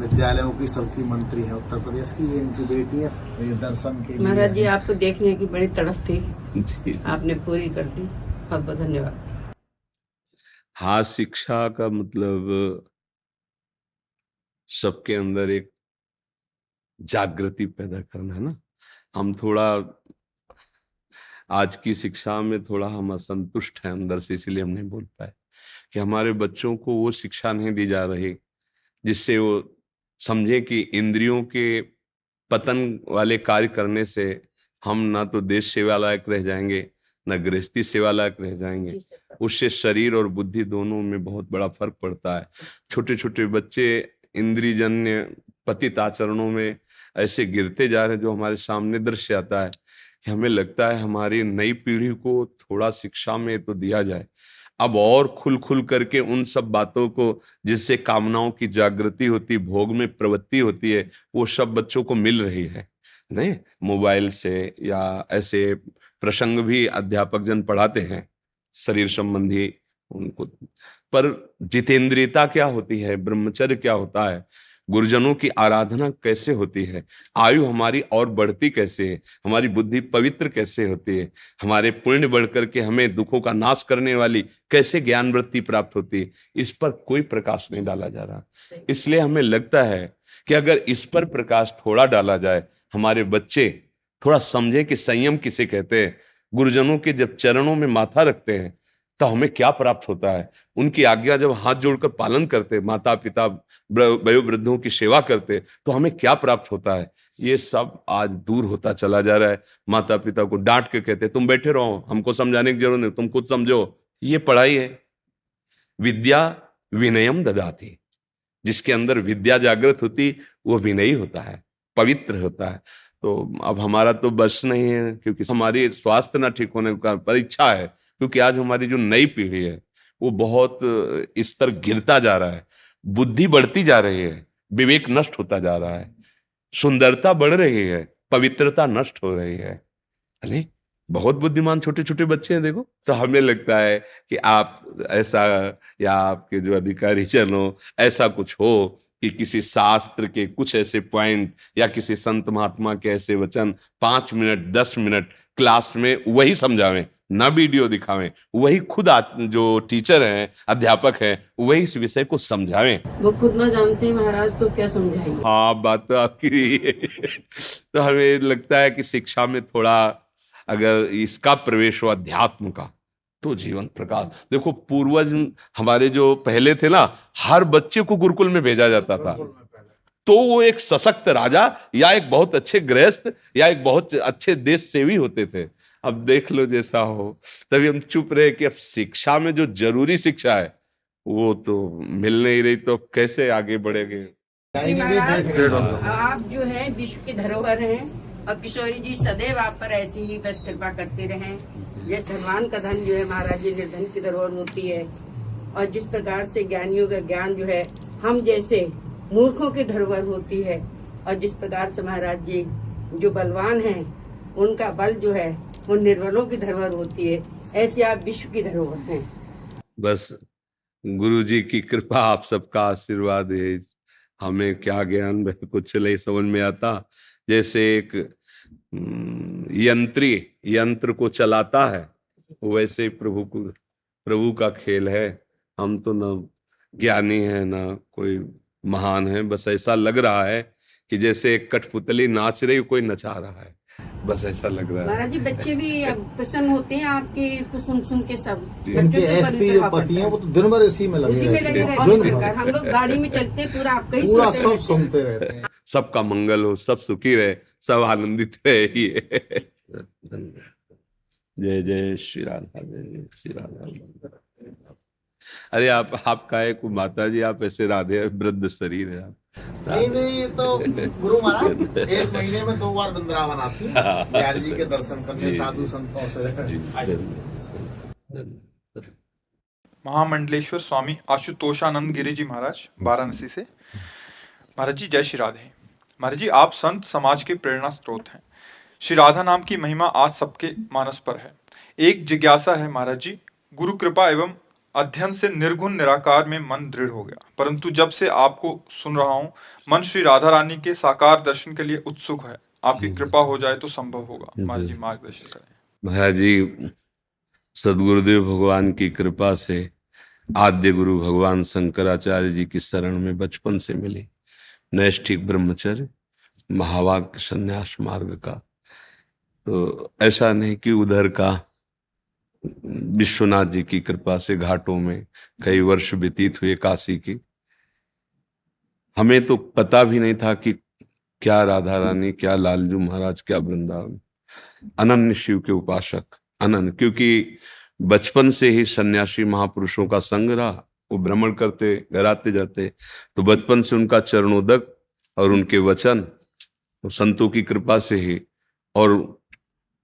Speaker 5: विद्यालयों की सबकी मंत्री है उत्तर प्रदेश की। ये इनकी बेटी है, तो ये दर्शन के लिए।
Speaker 6: महाराज जी, आपको देखने की बड़ी तड़फ थी,
Speaker 3: जी,
Speaker 6: आपने पूरी कर दी, बहुत बहुत धन्यवाद।
Speaker 3: हाँ, शिक्षा का मतलब सबके अंदर एक जागृति पैदा करना है ना। हम थोड़ा आज की शिक्षा में थोड़ा हम असंतुष्ट हैं अंदर से, इसीलिए हम नहीं बोल पाए कि हमारे बच्चों को वो शिक्षा नहीं दी जा रही जिससे वो समझे कि इंद्रियों के पतन वाले कार्य करने से हम ना तो देश सेवा लायक रह जाएंगे ना गृहस्थी सेवा लायक रह जाएंगे। उससे शरीर और बुद्धि दोनों में बहुत बड़ा फर्क पड़ता है। छोटे छोटे बच्चे इंद्रियजन्य पतित आचरणों में ऐसे गिरते जा रहे हैं जो हमारे सामने दृश्य आता है कि हमें लगता है हमारी नई पीढ़ी को थोड़ा शिक्षा में तो दिया जाए। अब और खुल करके उन सब बातों को जिससे कामनाओं की जागृति होती, भोग में प्रवृत्ति होती है, वो सब बच्चों को मिल रही है। नहीं, मोबाइल से या ऐसे प्रसंग भी अध्यापक जन पढ़ाते हैं शरीर संबंधी उनको, पर जितेंद्रियता क्या होती है, ब्रह्मचर्य क्या होता है, गुरुजनों की आराधना कैसे होती है, आयु हमारी और बढ़ती कैसे है, हमारी बुद्धि पवित्र कैसे होती है, हमारे पुण्य बढ़ करके हमें दुखों का नाश करने वाली कैसे ज्ञान वृत्ति प्राप्त होती है, इस पर कोई प्रकाश नहीं डाला जा रहा। इसलिए हमें लगता है कि अगर इस पर प्रकाश थोड़ा डाला जाए, हमारे बच्चे थोड़ा समझे कि संयम किसे कहते हैं, गुरुजनों के जब चरणों में माथा रखते हैं तो हमें क्या प्राप्त होता है, उनकी आज्ञा जब हाथ जोड़कर पालन करते, माता पिता वयोवृद्धों की सेवा करते, तो हमें क्या प्राप्त होता है, ये सब आज दूर होता चला जा रहा है। माता पिता को डांट के कहते तुम बैठे रहो, हमको समझाने की जरूरत नहीं, तुम खुद समझो। ये पढ़ाई है? विद्या विनयम ददाति, जिसके अंदर विद्या जागृत होती वो विनयी होता है, पवित्र होता है। तो अब हमारा तो बस नहीं है, क्योंकि हमारी स्वास्थ्य ना ठीक होने का परीक्षा है, क्योंकि आज हमारी जो नई पीढ़ी है वो बहुत स्तर गिरता जा रहा है, बुद्धि बढ़ती जा रही है, विवेक नष्ट होता जा रहा है, सुंदरता बढ़ रही है, पवित्रता नष्ट हो रही है। अरे बहुत बुद्धिमान छोटे छोटे बच्चे हैं देखो। तो हमें लगता है कि आप ऐसा, या आपके जो अधिकारी जन हो, ऐसा कुछ हो कि किसी शास्त्र के कुछ ऐसे पॉइंट या किसी संत महात्मा के ऐसे वचन 5 मिनट 10 मिनट क्लास में वही समझावें, ना वीडियो दिखावें, वही खुद जो टीचर हैं, अध्यापक हैं, वही इस विषय को समझावें।
Speaker 6: वो खुद ना जानते हैं महाराज तो क्या समझाएंगे।
Speaker 3: हाँ, बात तो आपकी तो हमें लगता है कि शिक्षा में थोड़ा अगर इसका प्रवेश हो अध्यात्म का, तो जीवन प्रकाश। देखो पूर्वज हमारे जो पहले थे ना, हर बच्चे को गुरुकुल में भेजा जाता था, तो वो एक सशक्त राजा या एक बहुत अच्छे गृहस्थ या एक बहुत अच्छे देश सेवी होते थे। अब देख लो जैसा हो, तभी हम चुप रहे कि अब शिक्षा में जो जरूरी शिक्षा है वो तो मिल नहीं रही, तो कैसे आगे बढ़ेंगे।
Speaker 6: महाराज आप जो है विश्व की धरोहर हैं, और किशोरी जी सदैव आप पर ऐसी ही बस कृपा करते रहें। जैसे धनवान का धन जो है महाराज जी निर्धन की धरोहर होती है, और जिस प्रकार से ज्ञानियों का ज्ञान जो है हम जैसे मूर्खों की धरोहर होती है, और जिस प्रकार से महाराज जी जो बलवान हैं उनका बल जो है वो निर्बलों की धरोहर होती है, ऐसे आप विश्व की धरोहर हैं।
Speaker 3: बस गुरु जी की कृपा, आप सबका आशीर्वाद है। हमें क्या ज्ञान कुछ नहीं समझ में आता। जैसे एक यंत्र को चलाता है, वैसे प्रभु का खेल है। हम तो न ज्ञानी है न कोई महान है, बस ऐसा लग रहा है कि जैसे एक कठपुतली नाच रही, कोई नचा रहा है, बस ऐसा लग रहा है।
Speaker 6: महाराज जी बच्चे भी अब प्रसन्न होते हैं आपके को सुन के सब।
Speaker 5: इनके एसपी जो पति हैं वो तो दिन भर इसी में लगे रहते हैं।
Speaker 6: हम लोग गाड़ी में चलते पूरा आपका ही
Speaker 5: पूरा
Speaker 6: सोचते
Speaker 5: सब
Speaker 6: रहते हैं।
Speaker 5: सुनते रहते हैं।
Speaker 3: सबका मंगल हो, सब सुखी रहे, सब आनंदित रहे। जय जय श्री राधा, जय जय श्री राधा। अरे आपका एक माता जी, आप ऐसे राधे वृद्ध शरीर है आप।
Speaker 5: नहीं ये तो गुरु महाराज 1 महीने में 2 बार वृंदावन आती है बिहारी जी के दर्शन करने, साधु संतों से।
Speaker 1: महामंडलेश्वर स्वामी आशुतोषानंद गिरी जी महाराज वाराणसी से। महाराज जी जय श्री राधे। महाराज जी आप संत समाज के प्रेरणा स्रोत हैं। श्री राधा नाम की महिमा आज सबके मानस पर है। एक जिज्ञासा है महाराज जी, गुरु कृपा एवं अध्ययन से निर्गुण निराकार में मन दृढ़ हो गया, परंतु जब से आपको सुन रहा हूँ मन श्री राधा रानी के साकार दर्शन के लिए उत्सुक है। आपकी कृपा हो जाए तो संभव होगा। महाराज जी मार्गदर्शन करें। महाराज
Speaker 3: जी सदगुरुदेव भगवान की कृपा से आद्य गुरु भगवान शंकराचार्य जी की शरण में बचपन से मिली नैष्ठिक ब्रह्मचर्य, महावाक्य संन्यास मार्ग का। तो ऐसा नहीं कि उधर का विश्वनाथ जी की कृपा से घाटों में कई वर्ष व्यतीत हुए काशी की। हमें तो पता भी नहीं था कि क्या राधा रानी, क्या लालजू महाराज, क्या वृंदावन। अनन्य शिव के उपासक, अनन्य, क्योंकि बचपन से ही सन्यासी महापुरुषों का संग रहा। वो भ्रमण करते, घर आते जाते, तो बचपन से उनका चरणोदक और उनके वचन तो संतों की कृपा से ही। और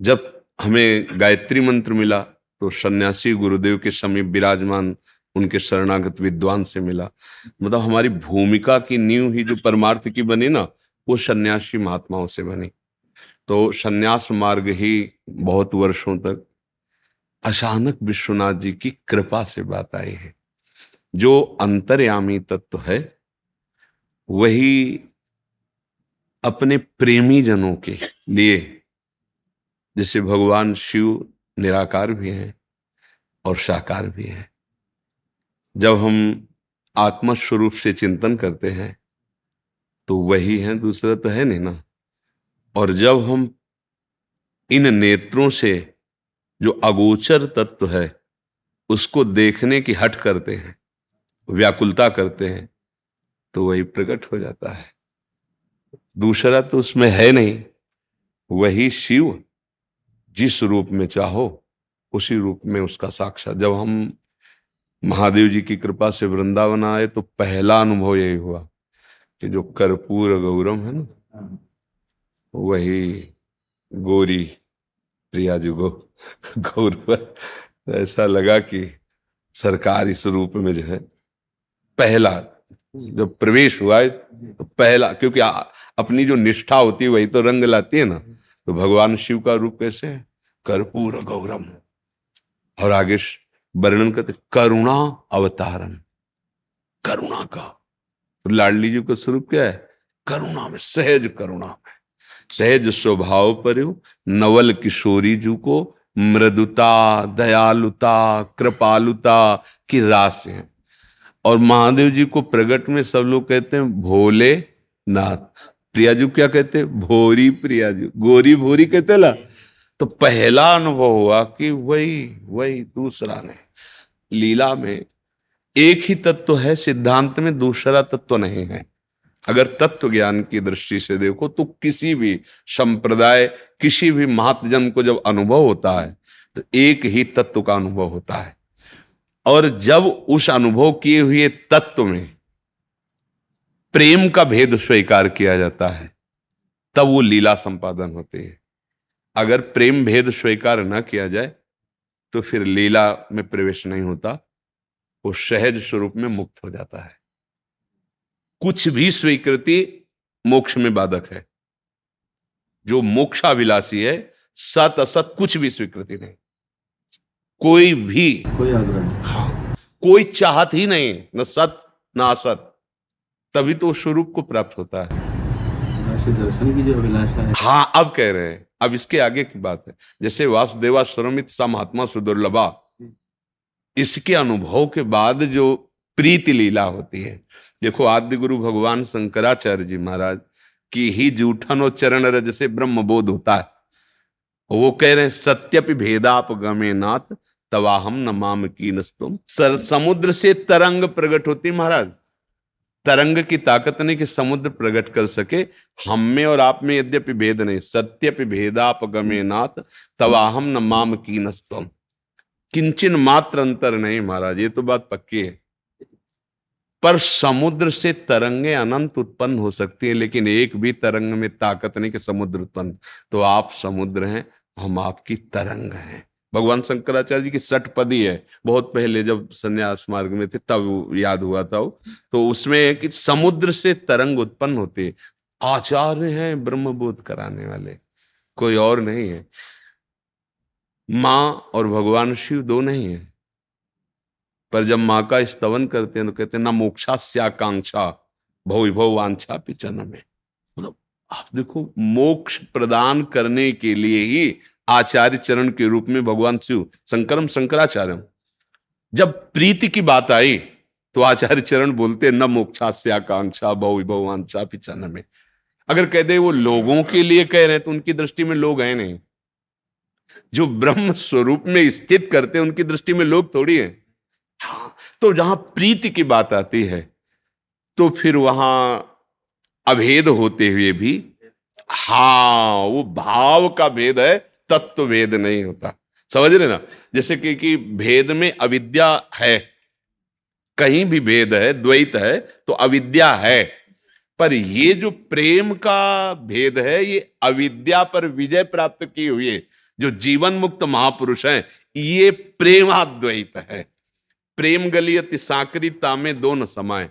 Speaker 3: जब हमें गायत्री मंत्र मिला तो सन्यासी गुरुदेव के समीप विराजमान उनके शरणागत विद्वान से मिला। मतलब हमारी भूमिका की नींव ही जो परमार्थ की बनी ना, वो सन्यासी महात्माओं से बनी। तो सन्यास मार्ग ही बहुत वर्षों तक अचानक विश्वनाथ जी की कृपा से बात आई है। जो अंतर्यामी तत्व है वही अपने प्रेमी जनों के लिए, जैसे भगवान शिव निराकार भी हैं और साकार भी हैं। जब हम आत्मस्वरूप से चिंतन करते हैं तो वही है, दूसरा तो है नहीं ना। और जब हम इन नेत्रों से जो अगोचर तत्व है उसको देखने की हट करते हैं, व्याकुलता करते हैं, तो वही प्रकट हो जाता है। दूसरा तो उसमें है नहीं, वही शिव जिस रूप में चाहो उसी रूप में उसका साक्षात। जब हम महादेव जी की कृपा से वृंदावन आए तो पहला अनुभव यही हुआ कि जो कर्पूर गौरम है ना, वही गोरी प्रिया जी गो गौर। ऐसा लगा कि सरकार इस रूप में जो है पहला जब प्रवेश हुआ है तो पहला, क्योंकि अपनी जो निष्ठा होती है वही तो रंग लाती है ना। तो भगवान शिव का रूप कैसे है? कर्पूर गौरम। और आगे वर्णन करते करुणा अवतारम, करुणा का। तो लाडली जी का स्वरूप क्या है? करुणा में, सहज करुणा में, सहज स्वभाव पर नवल किशोरी जी को मृदुता, दयालुता, कृपालुता की रास है। और महादेव जी को प्रगट में सब लोग कहते हैं भोले नाथ। प्रिया जी क्या कहते हैं? भोरी प्रिया जी, गोरी भोरी कहते ना। तो पहला अनुभव हुआ कि वही दूसरा नहीं। लीला में एक ही तत्व है, सिद्धांत में दूसरा तत्व नहीं है। अगर तत्व ज्ञान की दृष्टि से देखो तो किसी भी संप्रदाय, किसी भी महात्मजन को जब अनुभव होता है तो एक ही तत्व का अनुभव होता है। और जब उस अनुभव किए हुए तत्व में प्रेम का भेद स्वीकार किया जाता है तब वो लीला संपादन होती है। अगर प्रेम भेद स्वीकार न किया जाए तो फिर लीला में प्रवेश नहीं होता, वो सहज स्वरूप में मुक्त हो जाता है। कुछ भी स्वीकृति मोक्ष में बाधक है। जो मोक्षाभिलाषी है, सत असत कुछ भी स्वीकृति नहीं, कोई भी, कोई आग्रह नहीं, हाँ, कोई चाहत ही नहीं, न सत न असत। तभी तो स्वरूप को प्राप्त होता है। दर्शन की जो अभिलाषा है, हाँ, अब कह रहे हैं, अब इसके आगे की बात है। जैसे वासुदेवा स्वरमित सा महात्मा सुदुर्लभा, इसके अनुभव के बाद जो प्रीति लीला होती है। देखो आदि गुरु भगवान शंकराचार्य जी महाराज की ही जूठन और चरण रज से ब्रह्म बोध होता है। वो कह रहे हैं सत्यपि भेदाप गमे नाथ तवाहम न माम की नस्तुम। समुद्र से तरंग प्रकट होती महाराज। तरंग की ताकत नहीं कि समुद्र प्रकट कर सके। हम में और आप में यद्यपि भेद नहीं, सत्यपि भेदाप गमे नाथ तवाहम न माम की नस्तुम। किंचन मात्र अंतर नहीं महाराज, ये तो बात पक्की है। पर समुद्र से तरंगे अनंत उत्पन्न हो सकती है, लेकिन एक भी तरंग में ताकत नहीं कि समुद्र उत्पन्न। तो आप समुद्र हैं, हम आपकी तरंग हैं। भगवान शंकराचार्य जी की षटपदी है, बहुत पहले जब संन्यास मार्ग में थे तब याद हुआ था। तो उसमें है कि समुद्र से तरंग उत्पन्न होते। आचार्य हैं ब्रह्मबोध कराने वाले, कोई और नहीं है। मां और भगवान शिव दो नहीं है। पर जब मां का स्तवन करते हैं तो कहते हैं ना मोक्षास्याकांक्षा भव वांछा पिचन में। मतलब आप देखो, मोक्ष प्रदान करने के लिए ही आचार्य चरण के रूप में भगवान शिव, शंकरम शंकराचार्यम। जब प्रीति की बात आई तो आचार्य चरण बोलते न मोक्षास्याकांक्षा भव वांछा पिचन में। अगर कह दे वो लोगों के लिए कह रहे हैं तो उनकी दृष्टि में लोग हैं नहीं। जो ब्रह्म स्वरूप में स्थित करते हैं उनकी दृष्टि में लोग थोड़ी है। हाँ, तो जहां प्रीति की बात आती है तो फिर वहां अभेद होते हुए भी, हाँ, वो भाव का भेद है, तत्व भेद नहीं होता। समझ रहे ना? जैसे कि भेद में अविद्या है, कहीं भी भेद है, द्वैत है तो अविद्या है। पर ये जो प्रेम का भेद है, ये अविद्या पर विजय प्राप्त की हुई है। जो जीवन मुक्त महापुरुष हैं, ये प्रेमाद्वैत है। प्रेम गलियति साकरीता में दो न समाए।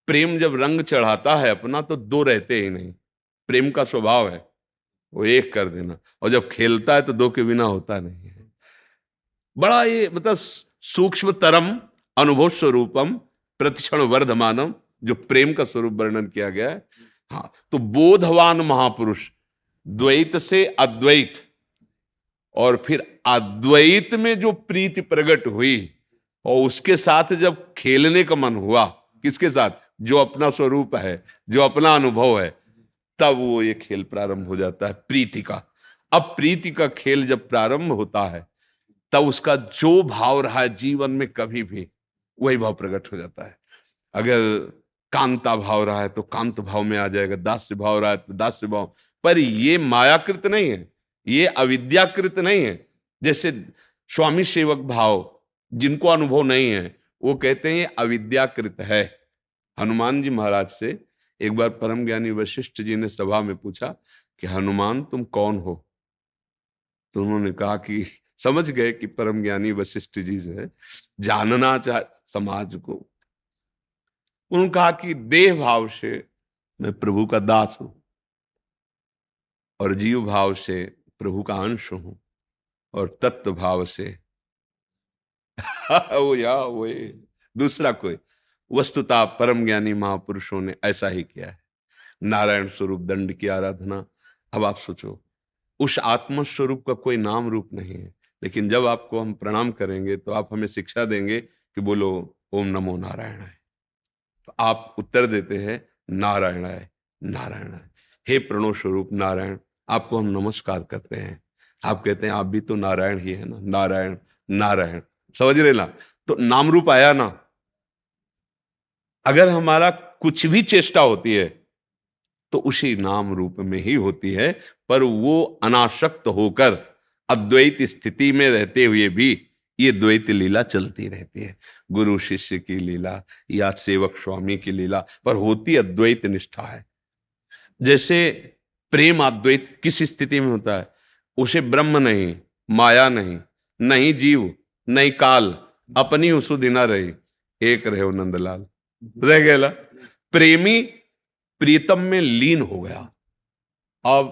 Speaker 3: प्रेम जब रंग चढ़ाता है अपना तो दो रहते ही नहीं। प्रेम का स्वभाव है वो एक कर देना, और जब खेलता है तो दो के बिना होता नहीं है। बड़ा ये मतलब सूक्ष्म तरम अनुभव स्वरूपम प्रतिक्षण वर्धमानम, जो प्रेम का स्वरूप वर्णन किया गया है। हाँ, तो बोधवान महापुरुष द्वैत से अद्वैत, और फिर अद्वैत में जो प्रीति प्रकट हुई और उसके साथ जब खेलने का मन हुआ, किसके साथ? जो अपना स्वरूप है, जो अपना अनुभव है, तब वो ये खेल प्रारंभ हो जाता है प्रीति का। अब प्रीति का खेल जब प्रारंभ होता है तब उसका जो भाव रहा है जीवन में कभी भी, वही भाव प्रकट हो जाता है। अगर कांता भाव रहा है तो कांत भाव में आ जाएगा, दास्य भाव रहा है तो दास्य भाव। पर ये मायाकृत नहीं है, ये अविद्याकृत नहीं है। जैसे स्वामी सेवक भाव जिनको अनुभव नहीं है वो कहते हैं ये अविद्याकृत है। हनुमान जी महाराज से एक बार परम ज्ञानी वशिष्ठ जी ने सभा में पूछा कि हनुमान तुम कौन हो? तो उन्होंने कहा कि समझ गए कि परम ज्ञानी वशिष्ठ जी जो है जानना चाहे समाज को। उन्होंने कहा कि देह भाव से मैं प्रभु का दास हूं और जीव भाव से प्रभु का अंश हूं और तत्व भाव से वो दूसरा कोई। वस्तुतः परम ज्ञानी महापुरुषों ने ऐसा ही किया है, नारायण स्वरूप दंड की आराधना। अब आप सोचो, उस आत्म स्वरूप का कोई नाम रूप नहीं है, लेकिन जब आपको हम प्रणाम करेंगे तो आप हमें शिक्षा देंगे कि बोलो ओम नमो नारायणाय, तो आप उत्तर देते हैं नारायणाय नारायणाय। हे प्रणव स्वरूप नारायण, आपको हम नमस्कार करते हैं। आप कहते हैं आप भी तो नारायण ही है ना, नारायण नारायण, समझ रहे ना? तो नाम रूप आया ना। अगर हमारा कुछ भी चेष्टा होती है तो उसी नाम रूप में ही होती है, पर वो अनासक्त होकर अद्वैत स्थिति में रहते हुए भी ये द्वैत लीला चलती रहती है। गुरु शिष्य की लीला या सेवक स्वामी की लीला, पर होती अद्वैत निष्ठा है। जैसे प्रेम अद्वैत किस स्थिति में होता है? उसे ब्रह्म नहीं, माया नहीं, नहीं जीव नहीं काल, अपनी उसुदिना रही, एक रहे नंदलाल, रह गया। प्रेमी प्रीतम में लीन हो गया। अब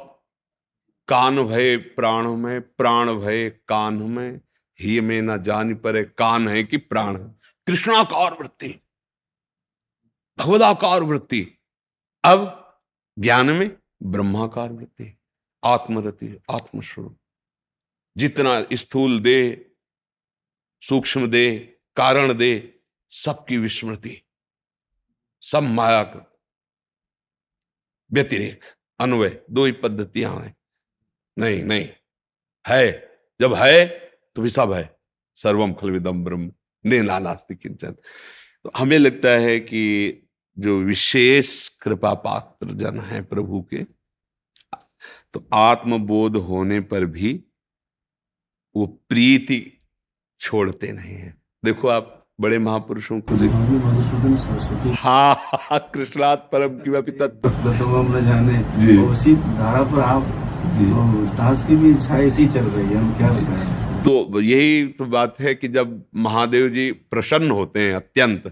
Speaker 3: कान भय प्राण में, प्राण भय कान में, ही में न जान परे कान है कि प्राण है। कृष्णाकार वृत्ति, भगवदाकार वृत्ति। अब ज्ञान में ब्रह्माकार वृत्ति, आत्मरति, आत्मस्वरूप। जितना स्थूल दे, सूक्ष्म दे, कारण दे, सबकी विस्मृति, सब माया का व्यतिरेक, अन्वय, दो ही पद्धतियां हैं। नहीं नहीं है, जब है तो भी सब है। सर्वम खलविदम ब्रह्म नेना नास्ति किंचन। तो हमें लगता है कि जो विशेष कृपा पात्र जन है प्रभु के, तो आत्मबोध होने पर भी वो प्रीति छोड़ते नहीं है। देखो आप बड़े महापुरुषों को देखो,
Speaker 2: मधुसूदन सरस्वती,
Speaker 3: हाँ कृष्णात परम की पिता
Speaker 2: जाने
Speaker 3: जी।
Speaker 2: उसी धारा पर आप
Speaker 3: जी।
Speaker 2: दास की भी इच्छा ऐसी चल रही है, हम क्या बताएं।
Speaker 3: तो यही तो बात है कि जब महादेव जी प्रसन्न होते हैं अत्यंत,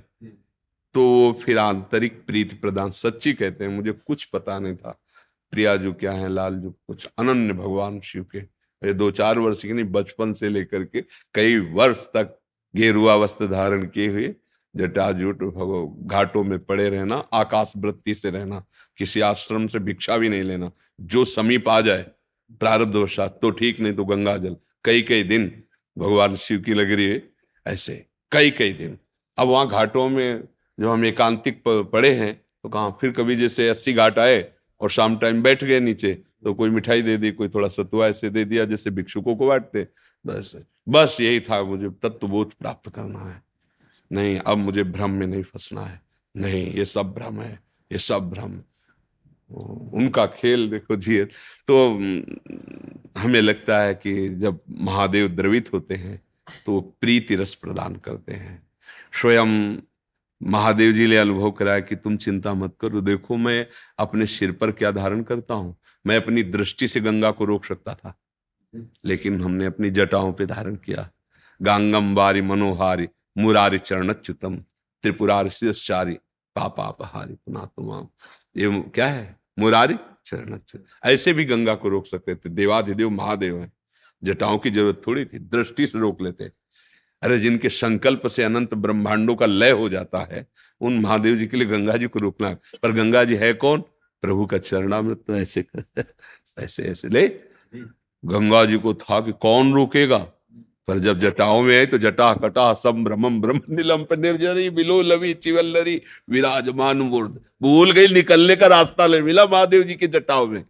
Speaker 3: तो फिर आंतरिक प्रीति प्रदान। सच्ची कहते हैं, मुझे कुछ पता नहीं था प्रियाजू क्या है, लालजू कुछ अनन्य भगवान शिव के। ये 2-4 वर्ष की नहीं, बचपन से लेकर के कई वर्ष तक गेरुआ वस्त्र धारण किए हुए, जटाजूट घाटों में पड़े रहना, आकाश वृत्ति से रहना, किसी आश्रम से भिक्षा भी नहीं लेना, जो समीप आ जाए प्रारब्धवशात तो ठीक, नहीं तो गंगा जल। कई कई दिन भगवान शिव की लग रही है ऐसे, कई कई दिन। अब वहां घाटों में जो हम एकांतिक पड़े हैं, तो कहाँ फिर कभी जैसे 80 घाट आए और शाम टाइम बैठ गए नीचे, तो कोई मिठाई दे दी, कोई थोड़ा सतुआ ऐसे दे दिया जैसे भिक्षुकों को बांटते। बस यही था, मुझे तत्वबोध प्राप्त करना है। नहीं, अब मुझे भ्रम में नहीं फंसना है। नहीं, ये सब भ्रम है, ये सब भ्रम। उनका खेल देखो जी। तो हमें लगता है कि जब महादेव द्रवित होते हैं तो वो प्रीति रस प्रदान करते हैं। स्वयं महादेव जी ने अनुभव कराया कि तुम चिंता मत करो, देखो मैं अपने सिर पर क्या धारण करता हूं। मैं अपनी दृष्टि से गंगा को रोक सकता था, लेकिन हमने अपनी जटाओं पे धारण किया। गांगम वारी मनोहारी मुरारी चरणच्युतम त्रिपुरारी शिरश्चारी पापापहारी पुनातुमाम। ये क्या है? मुरारी चरणच्युत। ऐसे भी गंगा को रोक सकते थे, देवाधिदेव महादेव हैं, जटाओं की जरूरत थोड़ी थी, दृष्टि से रोक लेते। अरे जिनके संकल्प से अनंत ब्रह्मांडों का लय हो जाता है, उन महादेव जी के लिए गंगा जी को रोकना। पर गंगा जी है कौन? प्रभु का चरणामृत। तो ऐसे ऐसे ऐसे ले गंगा जी को था कि कौन रोकेगा। पर जब जटाओं में आई तो जटा कटा संभ्रमम ब्रह्म नीलम निर्जरी बिलो लवी चिवल्लरी विराजमान मूर्ध। भूल गई, निकलने का रास्ता ले मिला महादेव जी के जटाओं में।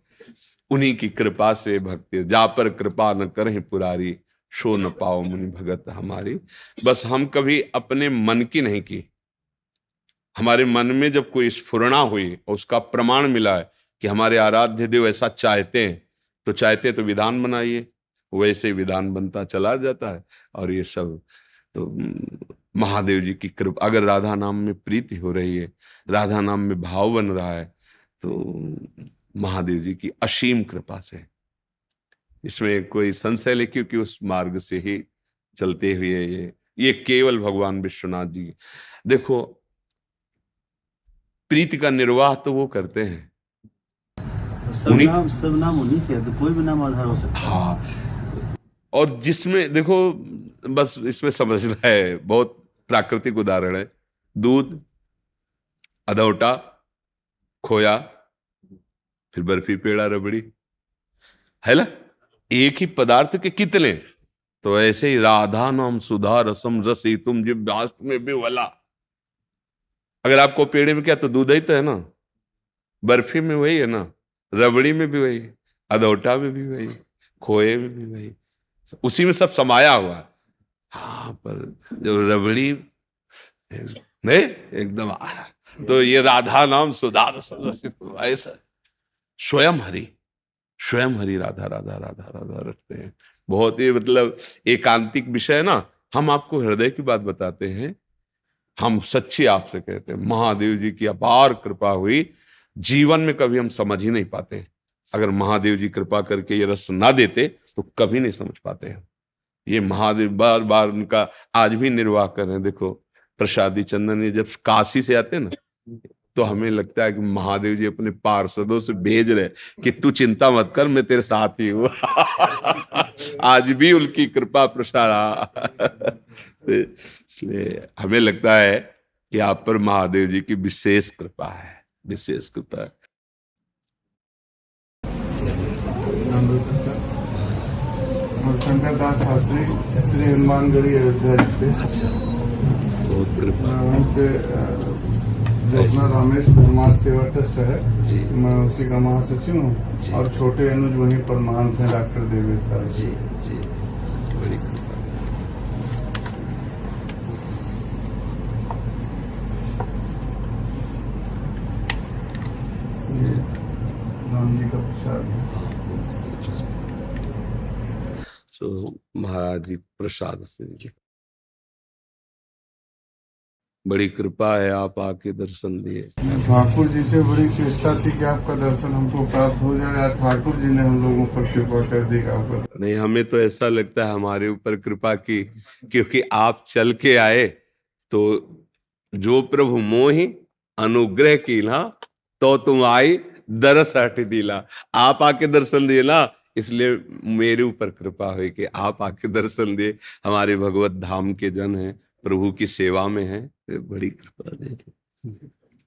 Speaker 3: उन्हीं की कृपा से भक्ति, जा पर कृपा न करें पुरारी सो न पाओ मुनि भगत हमारी। बस हम कभी अपने मन की नहीं की, हमारे मन में जब कोई स्फुरणा हुई और उसका प्रमाण मिला है कि हमारे आराध्य देव ऐसा चाहते हैं, तो विधान बनाइए, वैसे ही विधान बनता चला जाता है। और ये सब तो महादेव जी की कृपा। अगर राधा नाम में प्रीति हो रही है, राधा नाम में भाव बन रहा है, तो महादेव जी की असीम कृपा से, इसमें कोई संशय नहीं, क्योंकि उस मार्ग से ही चलते हुए ये केवल भगवान विश्वनाथ जी। देखो, प्रीति का निर्वाह तो वो करते हैं,
Speaker 7: सब नाम उन्हीं के, तो कोई भी नाम आधार हो सकता है।
Speaker 3: हाँ, और जिसमें देखो, बस इसमें समझना है, बहुत प्राकृतिक उदाहरण है। दूध, अदौटा, खोया, फिर बर्फी, पेड़ा, रबड़ी, है ना, एक ही पदार्थ के कितने। तो ऐसे ही राधा नाम सुधा रसम रसी तुम जिब्रास्त में भी वला। अगर आपको पेड़े में क्या, तो दूध ही तो है ना, बर्फी में वही है ना, रबड़ी में भी वही, अदौटा में भी वही, खोए में भी वही, उसी में सब समाया हुआ है। हाँ, पर जब रबड़ी नहीं एकदम, तो ये राधा नाम सुधा रसम रसी, तो ऐसा स्वयं हरि राधा राधा राधा राधा रखते हैं। बहुत ही मतलब एकांतिक विषय है ना। हम आपको हृदय की बात बताते हैं, हम सच्ची आपसे कहते हैं, महादेव जी की अपार कृपा हुई, जीवन में कभी हम समझ ही नहीं पाते। अगर महादेव जी कृपा करके ये रस ना देते तो कभी नहीं समझ पाते हैं। ये महादेव बार बार उनका आज भी निर्वाह कर रहे हैं। देखो, प्रसादी चंदन ये जब काशी से आते हैं ना, तो हमें लगता है कि महादेव जी अपने पार्षदों से भेज रहे कि तू चिंता मत कर, मैं तेरे साथ ही हूं। आज भी उनकी कृपा प्रसारा। इसलिए हमें लगता है कि आप पर महादेव जी की विशेष कृपा है, विशेष कृपा है।
Speaker 8: शंकर दास शास्त्री, श्री हनुमानगढ़ी, अयोध्या जी से।
Speaker 3: बहुत कृपा।
Speaker 8: उनके जो अपना रामेश समाज सेवा ट्रस्ट है, मैं उसी का महासचिव हूँ, और छोटे अनुज वहीं पर महंत हैं, डॉक्टर देवेश दास जी।
Speaker 3: बड़ी कृपा।
Speaker 8: राम जी का प्रसाद है।
Speaker 3: सो महाराज जी प्रसाद से जी बड़ी कृपा है, आप आके दर्शन दिए।
Speaker 8: ठाकुर जी से बड़ी चेष्टा थी कि आपका दर्शन हमको प्राप्त हो जाए, और ठाकुर जी ने हम लोगों पर कृपा कर दी आपका।
Speaker 3: नहीं, हमें तो ऐसा लगता है हमारे ऊपर कृपा की, क्योंकि आप चल के आए, तो जो प्रभु मोहि अनुग्रह की ना, तो तुम आई दरस हट दिला। आप आके दर्शन दिए ना, इसलिए मेरे ऊपर कृपा हुई कि आप आके दर्शन दिए। हमारे भगवत धाम के जन हैं, प्रभु की सेवा में हैं, तो बड़ी कृपा दे।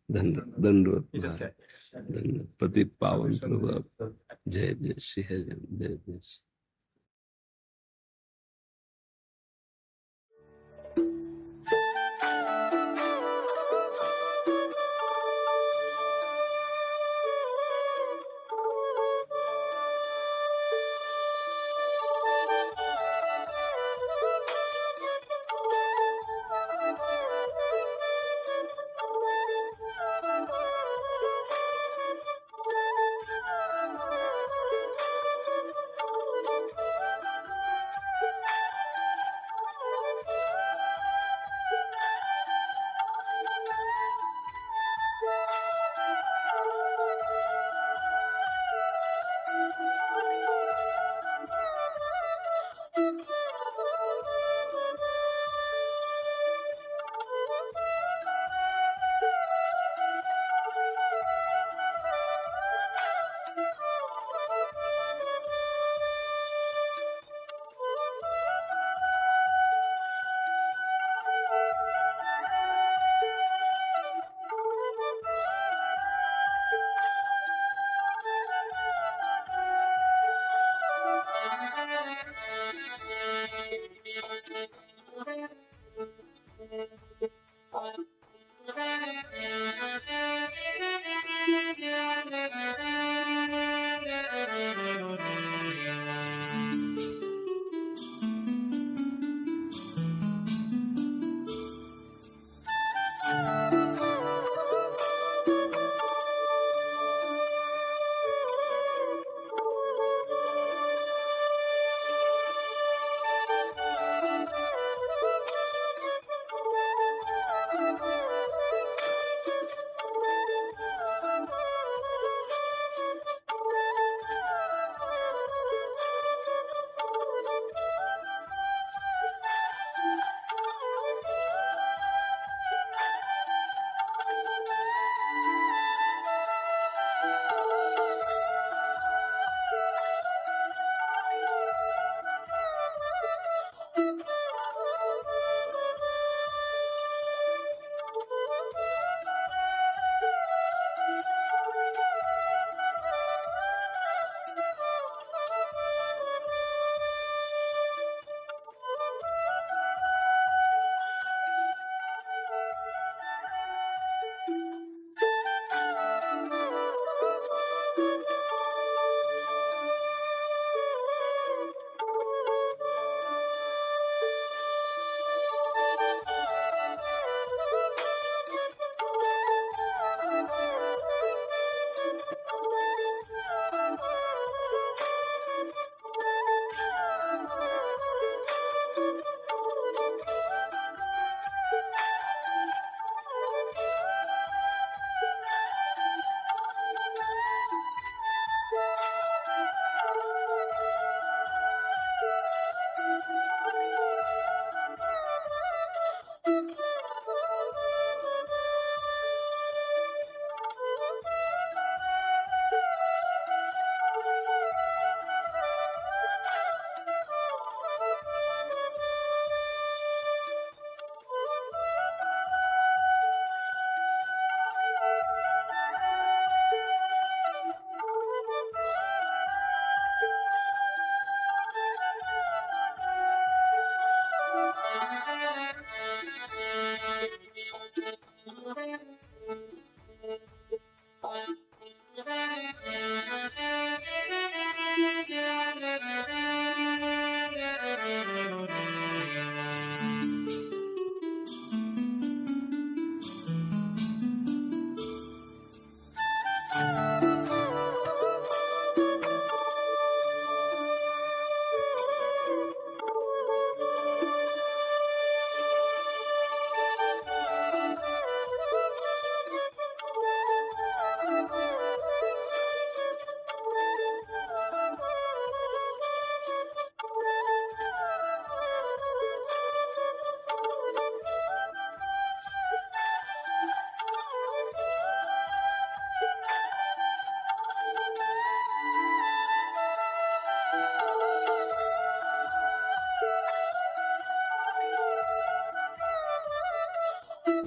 Speaker 3: दंडवत धन्यवाद। पतित पावन प्रभु, जय जय श्री हरि, जय जय श्री।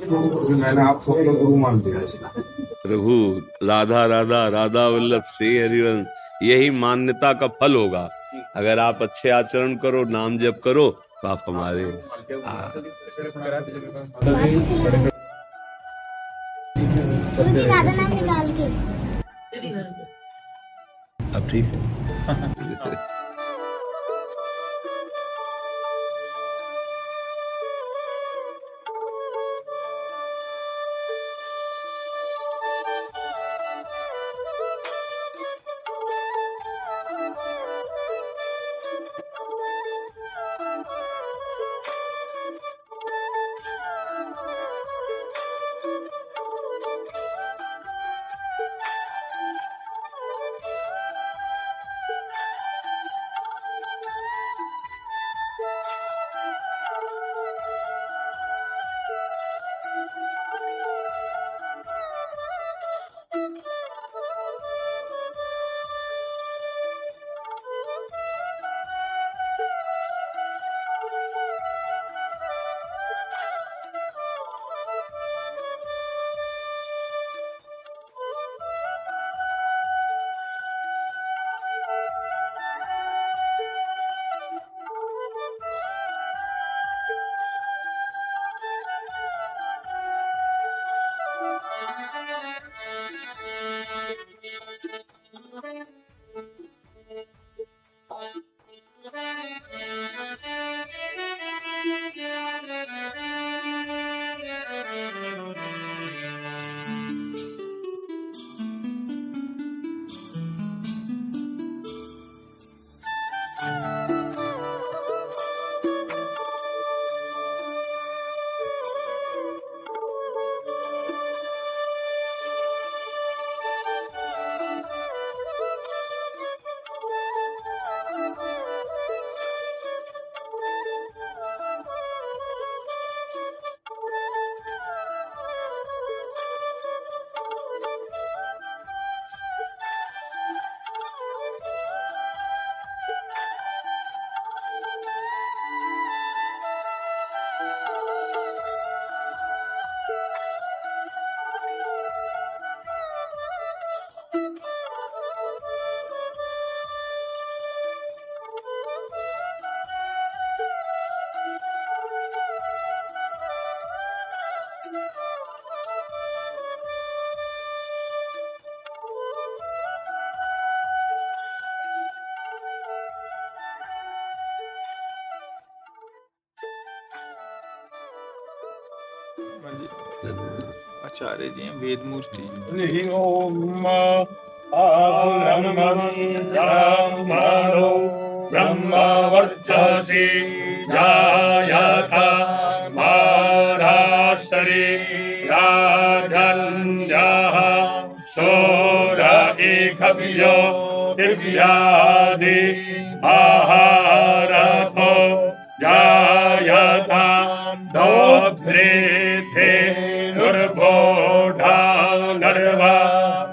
Speaker 8: तो मैंने आपको अपना गुरु मान लिया है।
Speaker 3: प्रभु राधा राधा राधा वल्लभ श्री हरिवंश, यही मान्यता का फल होगा। अगर आप अच्छे आचरण करो, नाम जप करो, तो आप हमारे
Speaker 9: राधा नाम निकाल के
Speaker 3: अब ठीक है।
Speaker 1: आचार्य जी हैं वेद मूर्ति।
Speaker 10: ब्रह्मवर्चसि जायता महाराष्ट्रे राजन्यः शोर एकभ्यो दिव्यादि महारथो जायता दोध्रेते निर्बोधा नर्वा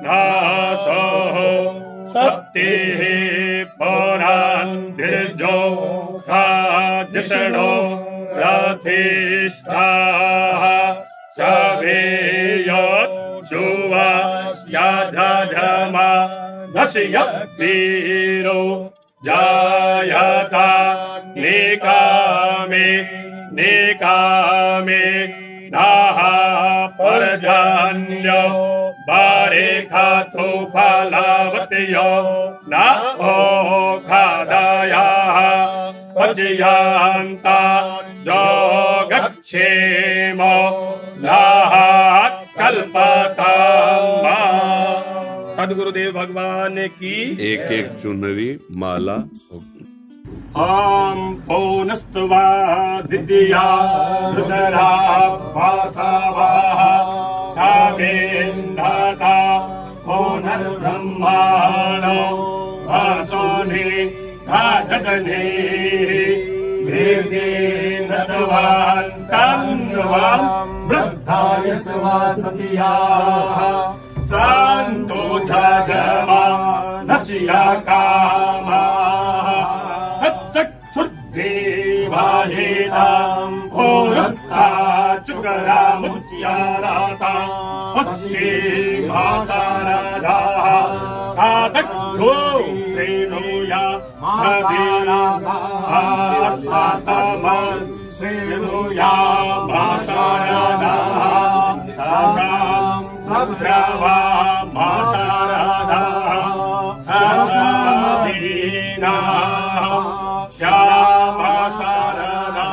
Speaker 10: नासो सप्तिः पौरान्धिर्जो खाजिष्णो रथिष्ठाः सवेयोजुवास्याधर्मा नश्यवीरो जायता निकामे निकामे नाः पर्जन्यो बारेखातो फलावत्यो नाहो खादायाः पज्यांता जो गच्छेमो नाः कल्पतामा। सद्गुरुदेव भगवान की
Speaker 3: एक एक चुनरी माला।
Speaker 10: ॐ पौनस्तुवा दिद्या रुद्रा वासवः सावेन्दाता पौनर्ब्रह्माणो वासोनि धाजगने वेदेन्द्रवान् तन्वान् वृद्धाय सवासतियाः सान्तो जगमा नश्या कामाः चक्षुर्देवायेताम् भोरस्ता चुकरामुद् सिया राधा पश्चिम माता राधा साधको प्रेणुया श्रेणुया माता राधा सागाम भद्रवा माता राधा दीना श्यामा शारदा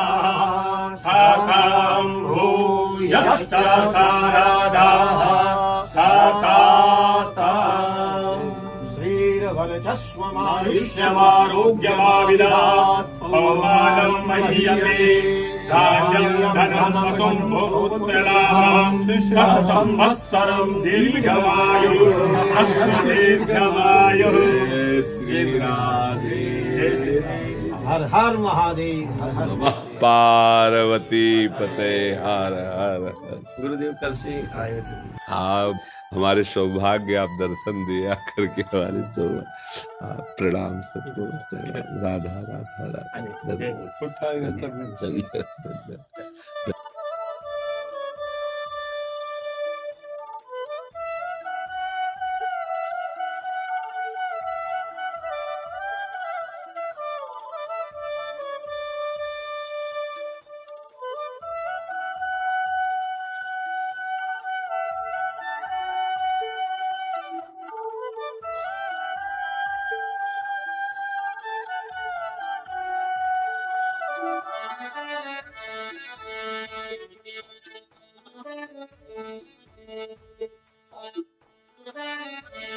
Speaker 10: साकाम भूयश्च शारदा साकातम् श्रीरवलजस्वमायुष्यमारोग्यमाविदात् पवमानम् मह्यते राज्यम् धनम् वसुम्भूत्रलाभम् संवत्सरम् दीर्घमायुः दीर्घमायुः
Speaker 3: श्री राधे
Speaker 5: हर हर महादेव हर हर
Speaker 3: पार्वती पते हर हर हर।
Speaker 5: गुरुदेव कल से आए थे।
Speaker 3: आप हमारे सौभाग्य, आप दर्शन दिया करके हमारे सौभाग्य। प्रणाम सबको। राधा राधा राधा।
Speaker 9: Thank you.